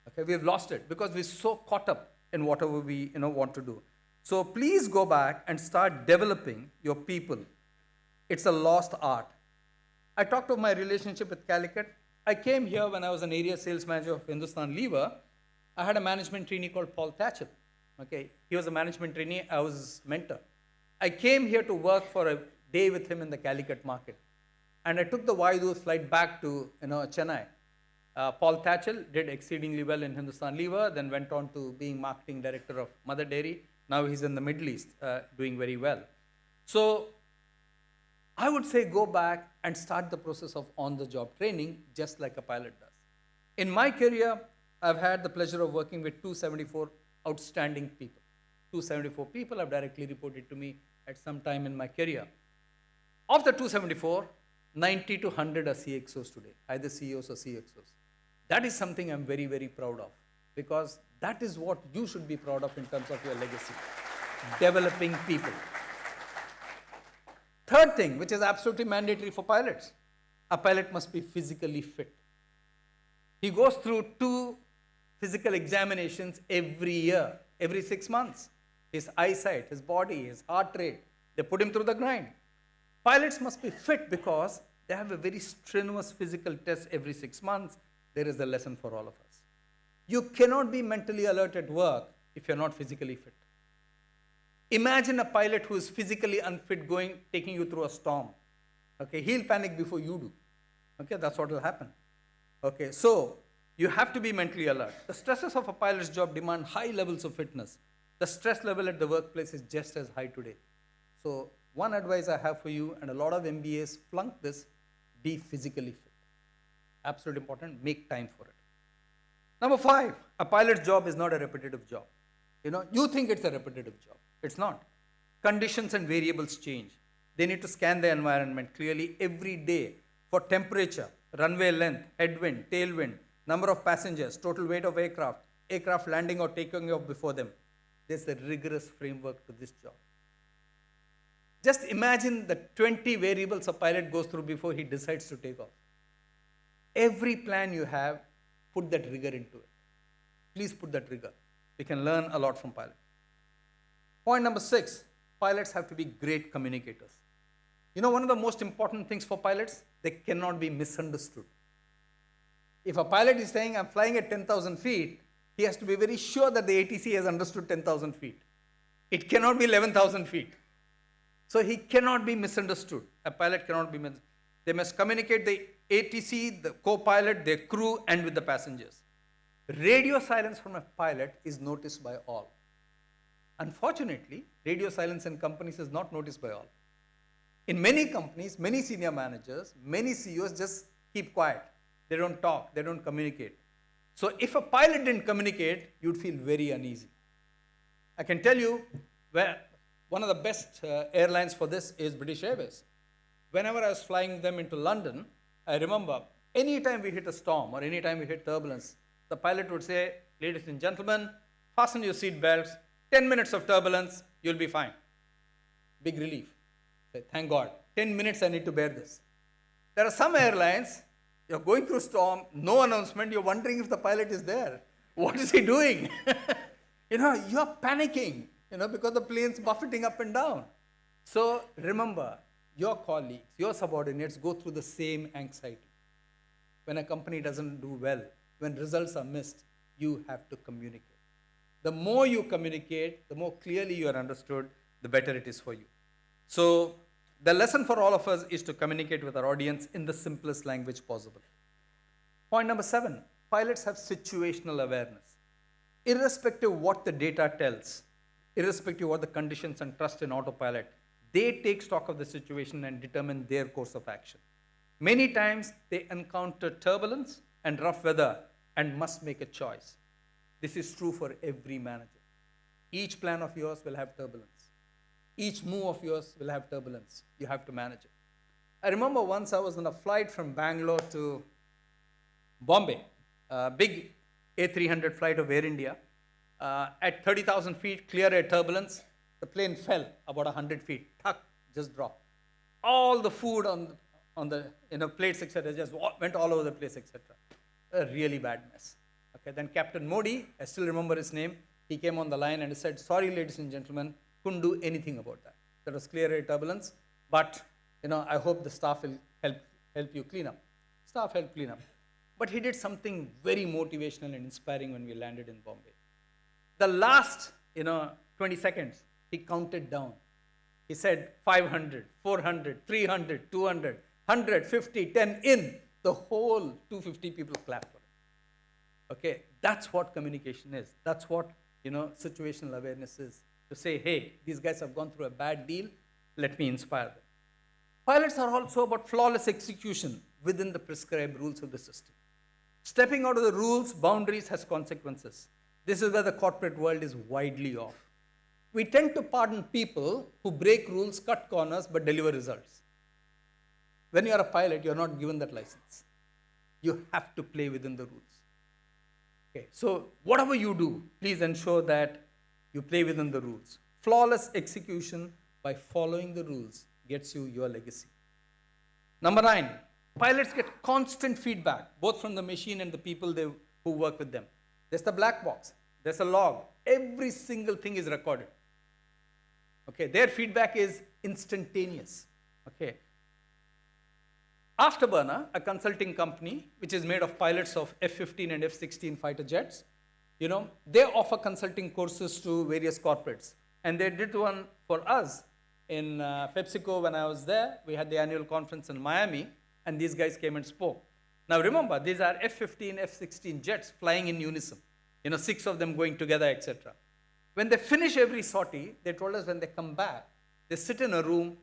Speaker 13: Okay, we have lost it because we're so caught up in whatever we want to do. So please go back and start developing your people. It's a lost art. I talked of my relationship with Calicut. I came here when I was an area sales manager of Hindustan Lever. I had a management trainee called Paul Thatchell. Okay, he was a management trainee, I was his mentor. I came here to work for a day with him in the Calicut market. And I took the Vaidu flight back to Chennai. Paul Thatchell did exceedingly well in Hindustan Lever, then went on to being marketing director of Mother Dairy, Now he's in the Middle East doing very well. So I would say go back and start the process of on-the-job training just like a pilot does. In my career, I've had the pleasure of working with 274 outstanding people. 274 people have directly reported to me at some time in my career. Of the 274, 90 to 100 are CXOs today, either CEOs or CXOs. That is something I'm very, very proud of, because that is what you should be proud of in terms of your legacy, developing people. Third thing, which is absolutely mandatory for pilots, a pilot must be physically fit. He goes through 2 physical examinations every year, every 6 months. His eyesight, his body, his heart rate, they put him through the grind. Pilots must be fit because they have a very strenuous physical test every 6 months. There is a lesson for all of us. You cannot be mentally alert at work if you're not physically fit. Imagine a pilot who is physically unfit taking you through a storm. Okay, he'll panic before you do. Okay, that's what will happen. Okay, so you have to be mentally alert. The stresses of a pilot's job demand high levels of fitness. The stress level at the workplace is just as high today. So one advice I have for you, and a lot of MBAs flunk this, be physically fit. Absolutely important, make time for it. Number 5, a pilot's job is not a repetitive job. You think it's a repetitive job. It's not. Conditions and variables change. They need to scan the environment clearly every day for temperature, runway length, headwind, tailwind, number of passengers, total weight of aircraft, aircraft landing or taking off before them. There's a rigorous framework to this job. Just imagine the 20 variables a pilot goes through before he decides to take off. Every plan you have, put that rigor into it. Please put that rigor. We can learn a lot from pilots. Point number 6, pilots have to be great communicators. One of the most important things for pilots, they cannot be misunderstood. If a pilot is saying, I'm flying at 10,000 feet, he has to be very sure that the ATC has understood 10,000 feet. It cannot be 11,000 feet. So he cannot be misunderstood. A pilot cannot be misunderstood. They must communicate the ATC, the co-pilot, their crew, and with the passengers. Radio silence from a pilot is noticed by all. Unfortunately, radio silence in companies is not noticed by all. In many companies, many senior managers, many CEOs just keep quiet. They don't talk, they don't communicate. So if a pilot didn't communicate, you'd feel very uneasy. I can tell you, one of the best airlines for this is British Airways. Whenever I was flying them into London, I remember anytime we hit a storm or anytime we hit turbulence, the pilot would say, ladies and gentlemen, fasten your seat belts, 10 minutes of turbulence, you'll be fine. Big relief. Say, thank God, 10 minutes I need to bear this. There are some airlines, you're going through storm, no announcement, you're wondering if the pilot is there. What is he doing? You're panicking, because the plane's buffeting up and down. So remember, your colleagues, your subordinates go through the same anxiety. When a company doesn't do well, when results are missed, you have to communicate. The more you communicate, the more clearly you are understood, the better it is for you. So the lesson for all of us is to communicate with our audience in the simplest language possible. Point number 7, pilots have situational awareness. Irrespective of what the data tells, irrespective of what the conditions and trust in autopilot, they take stock of the situation and determine their course of action. Many times they encounter turbulence and rough weather and must make a choice. This is true for every manager. Each plan of yours will have turbulence. Each move of yours will have turbulence. You have to manage it. I remember once I was on a flight from Bangalore to Bombay, a big A300 flight of Air India. At 30,000 feet, clear air turbulence, the plane fell about 100 feet. Tuck, just dropped. All the food on the plates, etc., just went all over the place, etc. A really bad mess. Okay, then Captain Modi, I still remember his name, he came on the line and said, sorry, ladies and gentlemen, couldn't do anything about that. There was clear air turbulence, but I hope the staff will help you clean up. Staff helped clean up. But he did something very motivational and inspiring when we landed in Bombay. The last 20 seconds, he counted down. He said 500, 400, 300, 200, 100, 50, 10 in. The whole 250 people clapped for him. Okay, that's what communication is. That's what situational awareness is. to say, hey, these guys have gone through a bad deal, let me inspire them. Pilots are also about flawless execution within the prescribed rules of the system. Stepping out of the rules, boundaries has consequences. This is where the corporate world is widely off. We tend to pardon people who break rules, cut corners, but deliver results. When you are a pilot, you are not given that license. You have to play within the rules. Okay, so whatever you do, please ensure that you play within the rules. Flawless execution by following the rules gets you your legacy. Number 9, pilots get constant feedback, both from the machine and the people who work with them. There's the black box, there's a log, every single thing is recorded. Okay, their feedback is instantaneous. Okay. Afterburner, a consulting company which is made of pilots of F-15 and F-16 fighter jets, they offer consulting courses to various corporates. And they did one for us in PepsiCo when I was there. We had the annual conference in Miami, and these guys came and spoke. Now remember, these are F-15, F-16 jets flying in unison. 6 of them going together, etc. When they finish every sortie, they told us when they come back, they sit in a room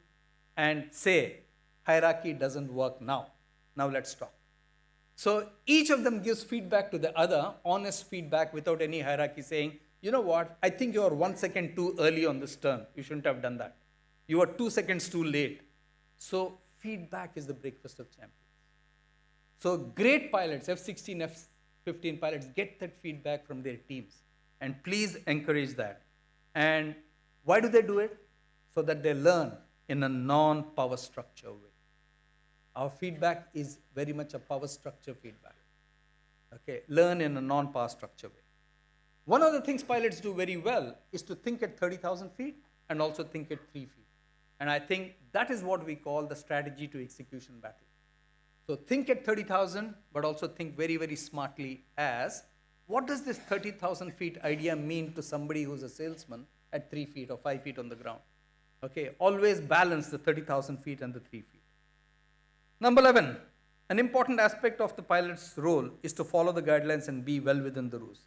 Speaker 13: and say, hierarchy doesn't work now. Now let's talk. So each of them gives feedback to the other, honest feedback without any hierarchy, saying, you know what, I think you are 1 second too early on this turn. You shouldn't have done that. You are 2 seconds too late. So feedback is the breakfast of champions. So great pilots, F-16, F-15 pilots, get that feedback from their teams. And please encourage that. And why do they do it? So that they learn in a non-power structure way. Our feedback is very much a power structure feedback. Okay, learn in a non-power structure way. One of the things pilots do very well is to think at 30,000 feet and also think at 3 feet. And I think that is what we call the strategy to execution battle. So think at 30,000, but also think very, very smartly as, what does this 30,000 feet idea mean to somebody who's a salesman at 3 feet or 5 feet on the ground? Okay, always balance the 30,000 feet and the 3 feet. Number 11, an important aspect of the pilot's role is to follow the guidelines and be well within the rules.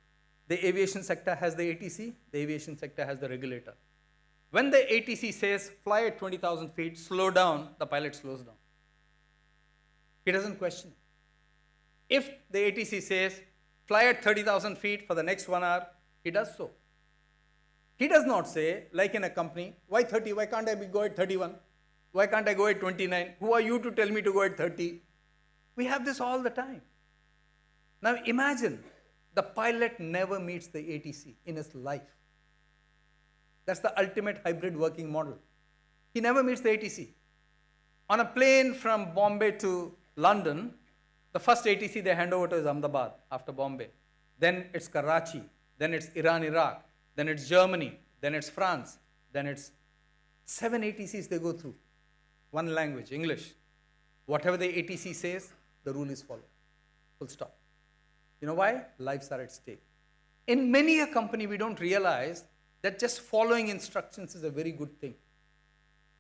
Speaker 13: The aviation sector has the ATC, the aviation sector has the regulator. When the ATC says fly at 20,000 feet, slow down, the pilot slows down. He doesn't question. If the ATC says fly at 30,000 feet for the next 1 hour, he does so. He does not say, like in a company, why 30? Why can't I go at 31? Why can't I go at 29? Who are you to tell me to go at 30? We have this all the time. Now imagine, the pilot never meets the ATC in his life. That's the ultimate hybrid working model. He never meets the ATC. On a plane from Bombay to London, the first ATC they hand over to is Ahmedabad after Bombay. Then it's Karachi. Then it's Iran, Iraq. Then it's Germany. Then it's France. Then it's 7 ATCs they go through. One language, English. Whatever the ATC says, the rule is followed. Full stop. You know why? Lives are at stake. In many a company, we don't realize that just following instructions is a very good thing.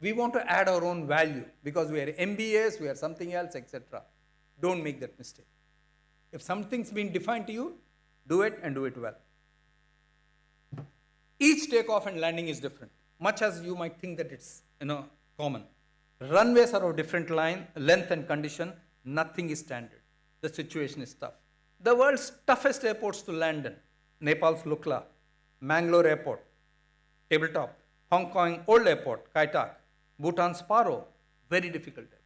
Speaker 13: We want to add our own value because we are MBAs, we are something else, etc. Don't make that mistake. If something's been defined to you, do it and do it well. Each takeoff and landing is different, much as you might think that it's common. Runways are of different length and condition. Nothing is standard. The situation is tough. The world's toughest airports to land in: Nepal's Lukla, Mangalore Airport, Tabletop, Hong Kong Old Airport, Kai Tak, Bhutan's Paro, very difficult airports.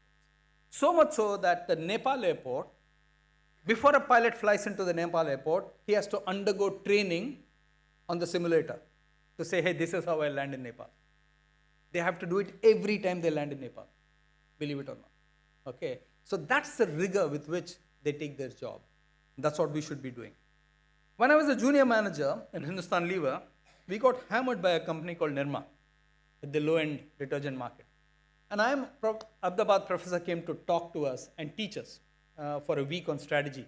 Speaker 13: So much so that the Nepal airport, before a pilot flies into the Nepal airport, he has to undergo training on the simulator to say, hey, this is how I land in Nepal. They have to do it every time they land in Nepal, believe it or not. Okay, so that's the rigor with which they take their job. That's what we should be doing. When I was a junior manager in Hindustan Lever, we got hammered by a company called Nirma at the low-end detergent market. And Ahmedabad professor came to talk to us and teach us for a week on strategy.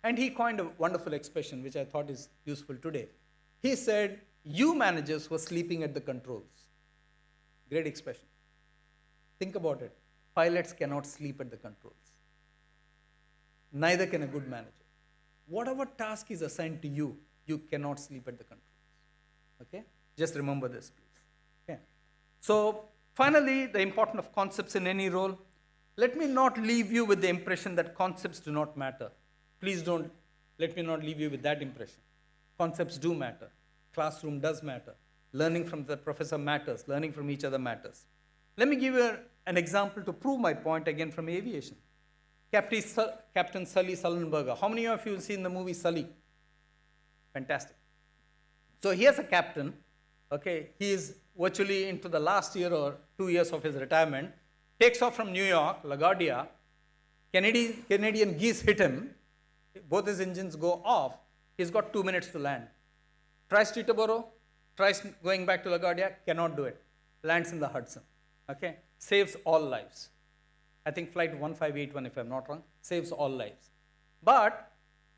Speaker 13: And he coined a wonderful expression, which I thought is useful today. He said, you managers were sleeping at the controls. Great expression. Think about it. Pilots cannot sleep at the controls. Neither can a good manager. Whatever task is assigned to you, you cannot sleep at the controls. Okay? Just remember this, please. Okay. So finally, the importance of concepts in any role. Let me not leave you with the impression that concepts do not matter. Please don't let me not leave you with that impression. Concepts do matter. Classroom does matter. Learning from the professor matters. Learning from each other matters. Let me give you an example to prove my point again from aviation. Captain Sully Sullenberger. How many of you have seen the movie Sully? Fantastic. So here's a captain. Okay, he is virtually into the last year or 2 years of his retirement. Takes off from New York, LaGuardia. Canadian geese hit him. Both his engines go off. He's got 2 minutes to land. Tries Teterboro, tries going back to LaGuardia, cannot do it. Lands in the Hudson. Okay, saves all lives. I think flight 1581, if I'm not wrong, saves all lives. But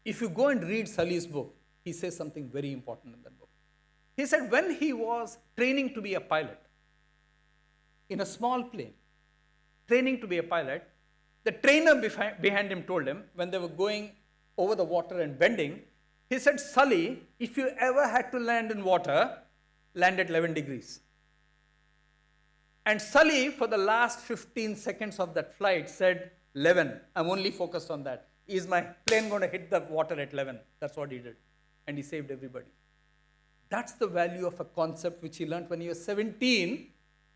Speaker 13: if you go and read Sully's book, he says something very important in that book. He said when he was training to be a pilot in a small plane, training to be a pilot, the trainer behind him told him when they were going over the water and bending, he said, Sully, if you ever had to land in water, land at 11 degrees. And Sully, for the last 15 seconds of that flight, said, 11, I'm only focused on that. Is my plane going to hit the water at 11? That's what he did. And he saved everybody. That's the value of a concept which he learned when he was 17,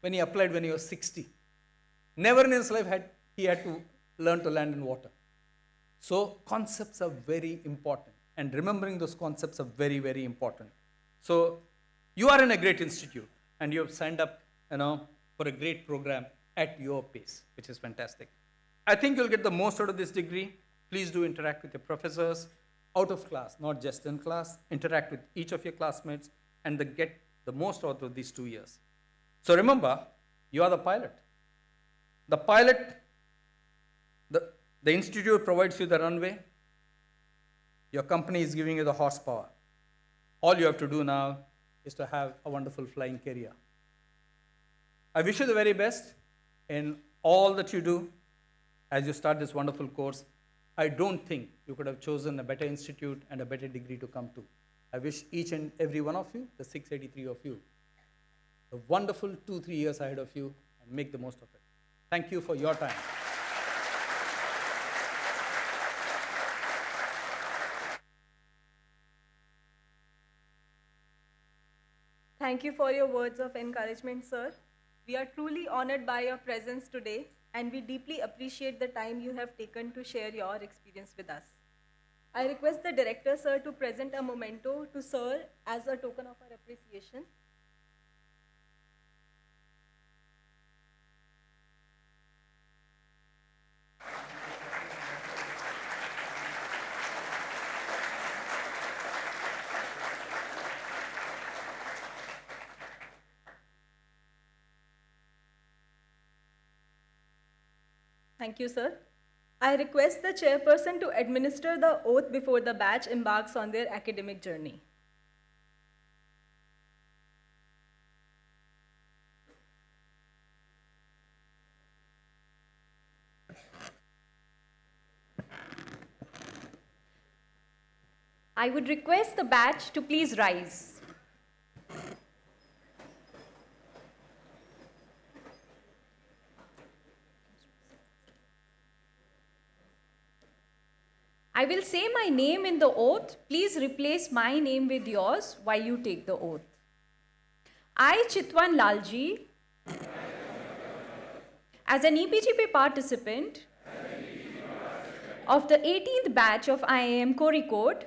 Speaker 13: when he applied when he was 60. Never in his life he had to learn to land in water. So concepts are very important. And remembering those concepts are very, very important. So you are in a great institute and you have signed up, for a great program at your pace, which is fantastic. I think you'll get the most out of this degree. Please do interact with your professors out of class, not just in class. Interact with each of your classmates and get the most out of these 2 years. So remember, you are the pilot. The pilot, the institute provides you the runway. Your company is giving you the horsepower. All you have to do now is to have a wonderful flying career. I wish you the very best in all that you do as you start this wonderful course. I don't think you could have chosen a better institute and a better degree to come to. I wish each and every one of you, the 683 of you, a wonderful 2-3 years ahead of you, and make the most of it. Thank you for your time.
Speaker 1: Thank you for your words of encouragement, sir. We are truly honored by your presence today, and we deeply appreciate the time you have taken to share your experience with us. I request the director, sir, to present a memento to sir as a token of our appreciation. Thank you, sir. I request the chairperson to administer the oath before the batch embarks on their academic journey.
Speaker 8: I would request the batch to please rise. I will say my name in the oath. Please replace my name with yours while you take the oath. I, Chitwan Lalji, as an EPGP participant of the 18th batch of IIM Kozhikode,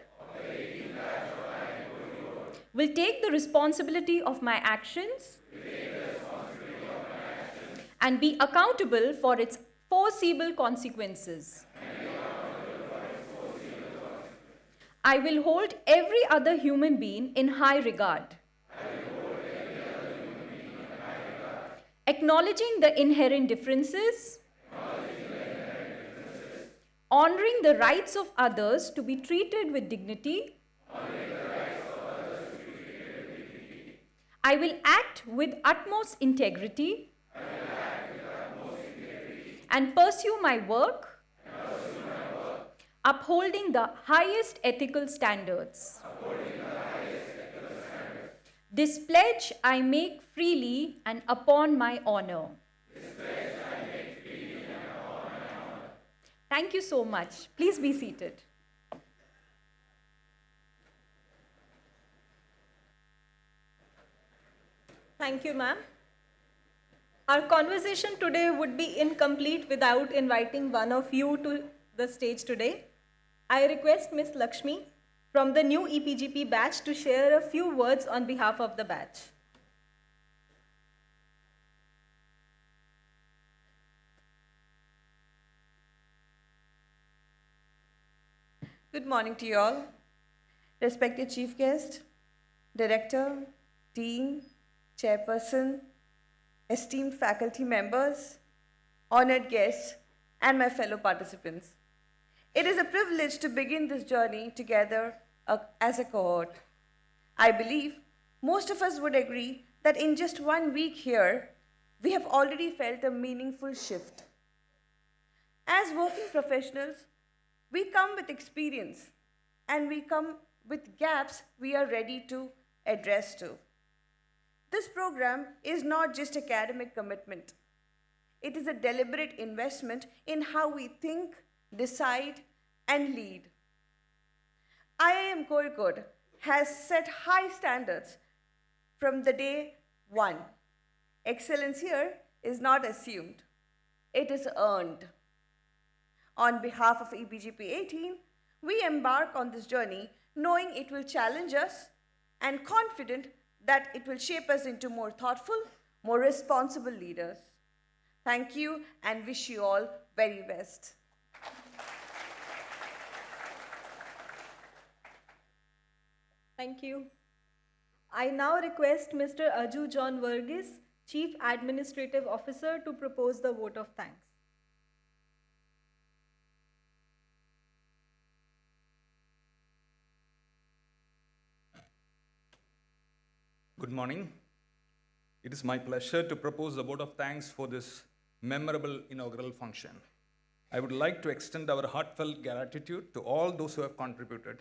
Speaker 8: will take the responsibility of my actions and be accountable for its foreseeable consequences. I will hold every other human being in high regard, acknowledging the inherent differences, honoring the rights of others to be treated with dignity. I will act with utmost integrity and pursue my work upholding the highest ethical standards. This pledge I make freely and upon my honor. Thank you so much. Please be seated.
Speaker 1: Thank you, ma'am. Our conversation today would be incomplete without inviting one of you to the stage today. I request Ms. Lakshmi from the new EPGP batch to share a few words on behalf of the batch.
Speaker 14: Good morning to you all. Respected Chief Guest, Director, Dean, Chairperson, esteemed faculty members, honored guests, and my fellow participants. It is a privilege to begin this journey together as a cohort. I believe most of us would agree that in just 1 week here, we have already felt a meaningful shift. As working professionals, we come with experience and we come with gaps we are ready to address to. This program is not just academic commitment. It is a deliberate investment in how we think, decide, and lead. IIM Kozhikode has set high standards from the day one. Excellence here is not assumed. It is earned. On behalf of EPGP 18, we embark on this journey knowing it will challenge us and confident that it will shape us into more thoughtful, more responsible leaders. Thank you and wish you all very best.
Speaker 1: Thank you. I now request Mr. Aju John Verghese, Chief Administrative Officer, to propose the vote of thanks.
Speaker 15: Good morning. It is my pleasure to propose the vote of thanks for this memorable inaugural function. I would like to extend our heartfelt gratitude to all those who have contributed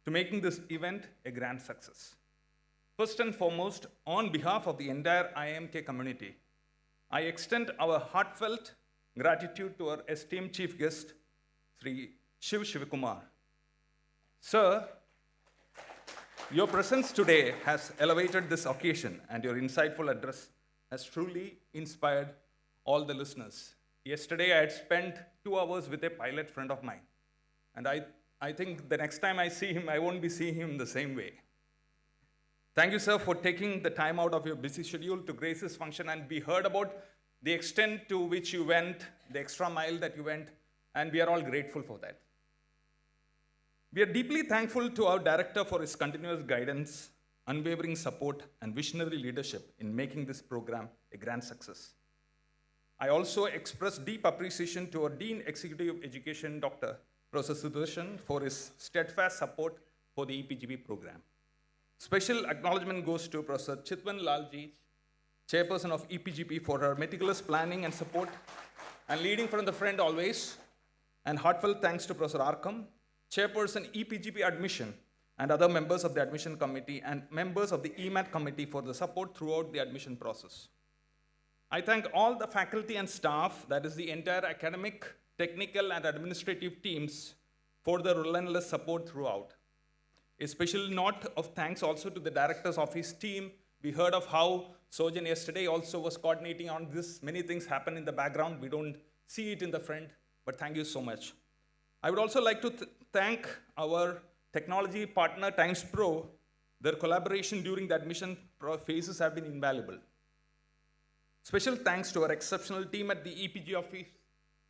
Speaker 15: to making this event a grand success. First and foremost, on behalf of the entire IMK community, I extend our heartfelt gratitude to our esteemed chief guest, Shri Shiv Shivakumar. Sir, your presence today has elevated this occasion, and your insightful address has truly inspired all the listeners. Yesterday, I had spent 2 hours with a pilot friend of mine, and I think the next time I see him, I won't be seeing him the same way. Thank you, sir, for taking the time out of your busy schedule to grace this function, and we heard about the extent to which you went, the extra mile that you went, and we are all grateful for that. We are deeply thankful to our director for his continuous guidance, unwavering support, and visionary leadership in making this program a grand success. I also express deep appreciation to our Dean Executive Education, Dr. Professor Sudarshan, for his steadfast support for the EPGP program. Special acknowledgement goes to Professor Chitwan Lalji, Chairperson of EPGP, for her meticulous planning and support and leading from the front always. And heartfelt thanks to Professor Arkam, Chairperson EPGP Admission, and other members of the admission committee and members of the EMAT committee for the support throughout the admission process. I thank all the faculty and staff, that is the entire academic, technical, and administrative teams, for the relentless support throughout. A special note of thanks also to the director's office team. We heard of how Sojan yesterday also was coordinating on this. Many things happen in the background. We don't see it in the front, but thank you so much. I would also like to thank our technology partner, Times Pro. Their collaboration during the admission phases have been invaluable. Special thanks to our exceptional team at the EPG office.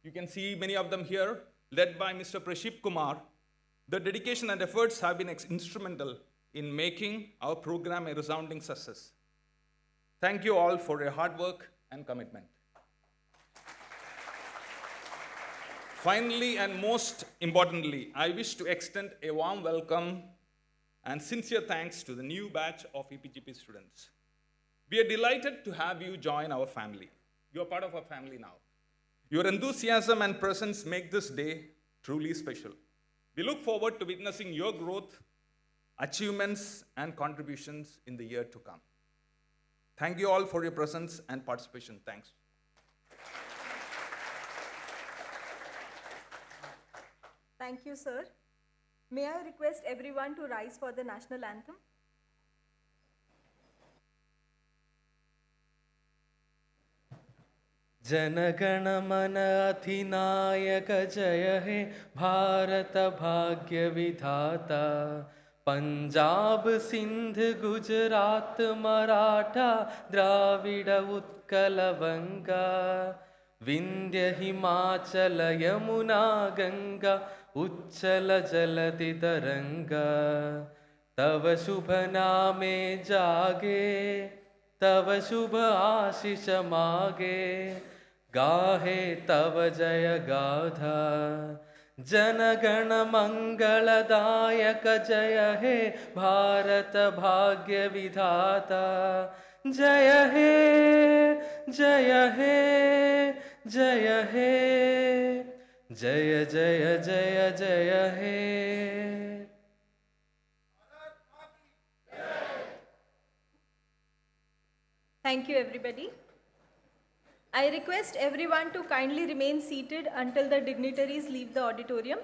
Speaker 15: You can see many of them here, led by Mr. Shivakumar. The dedication and efforts have been instrumental in making our program a resounding success. Thank you all for your hard work and commitment. Finally, and most importantly, I wish to extend a warm welcome and sincere thanks to the new batch of EPGP students. We are delighted to have you join our family. You are part of our family now. Your enthusiasm and presence make this day truly special. We look forward to witnessing your growth achievements, and contributions in the year to come. Thank you all for your presence and participation. Thanks.
Speaker 1: Thank you, sir. May I request everyone to rise for the national anthem?
Speaker 7: Jana Gana Mana अधिनायक जय हे भारत भाग्य विधाता पंजाब सिंध गुजरात मराठा द्राविड उत्कल बंगा विंध्य हिमाचल यमुना गंगा उच्चल जलधि तरंगा तव शुभ नामे जागे तव शुभ आशीष मागे गाहे तव जय गाथा जनगण मंगलदायक जय हे भारत भाग्य विधाता जय हे जय हे जय हे जय जय जय जय हे.
Speaker 1: Thank you, everybody. I request everyone to kindly remain seated until the dignitaries leave the auditorium.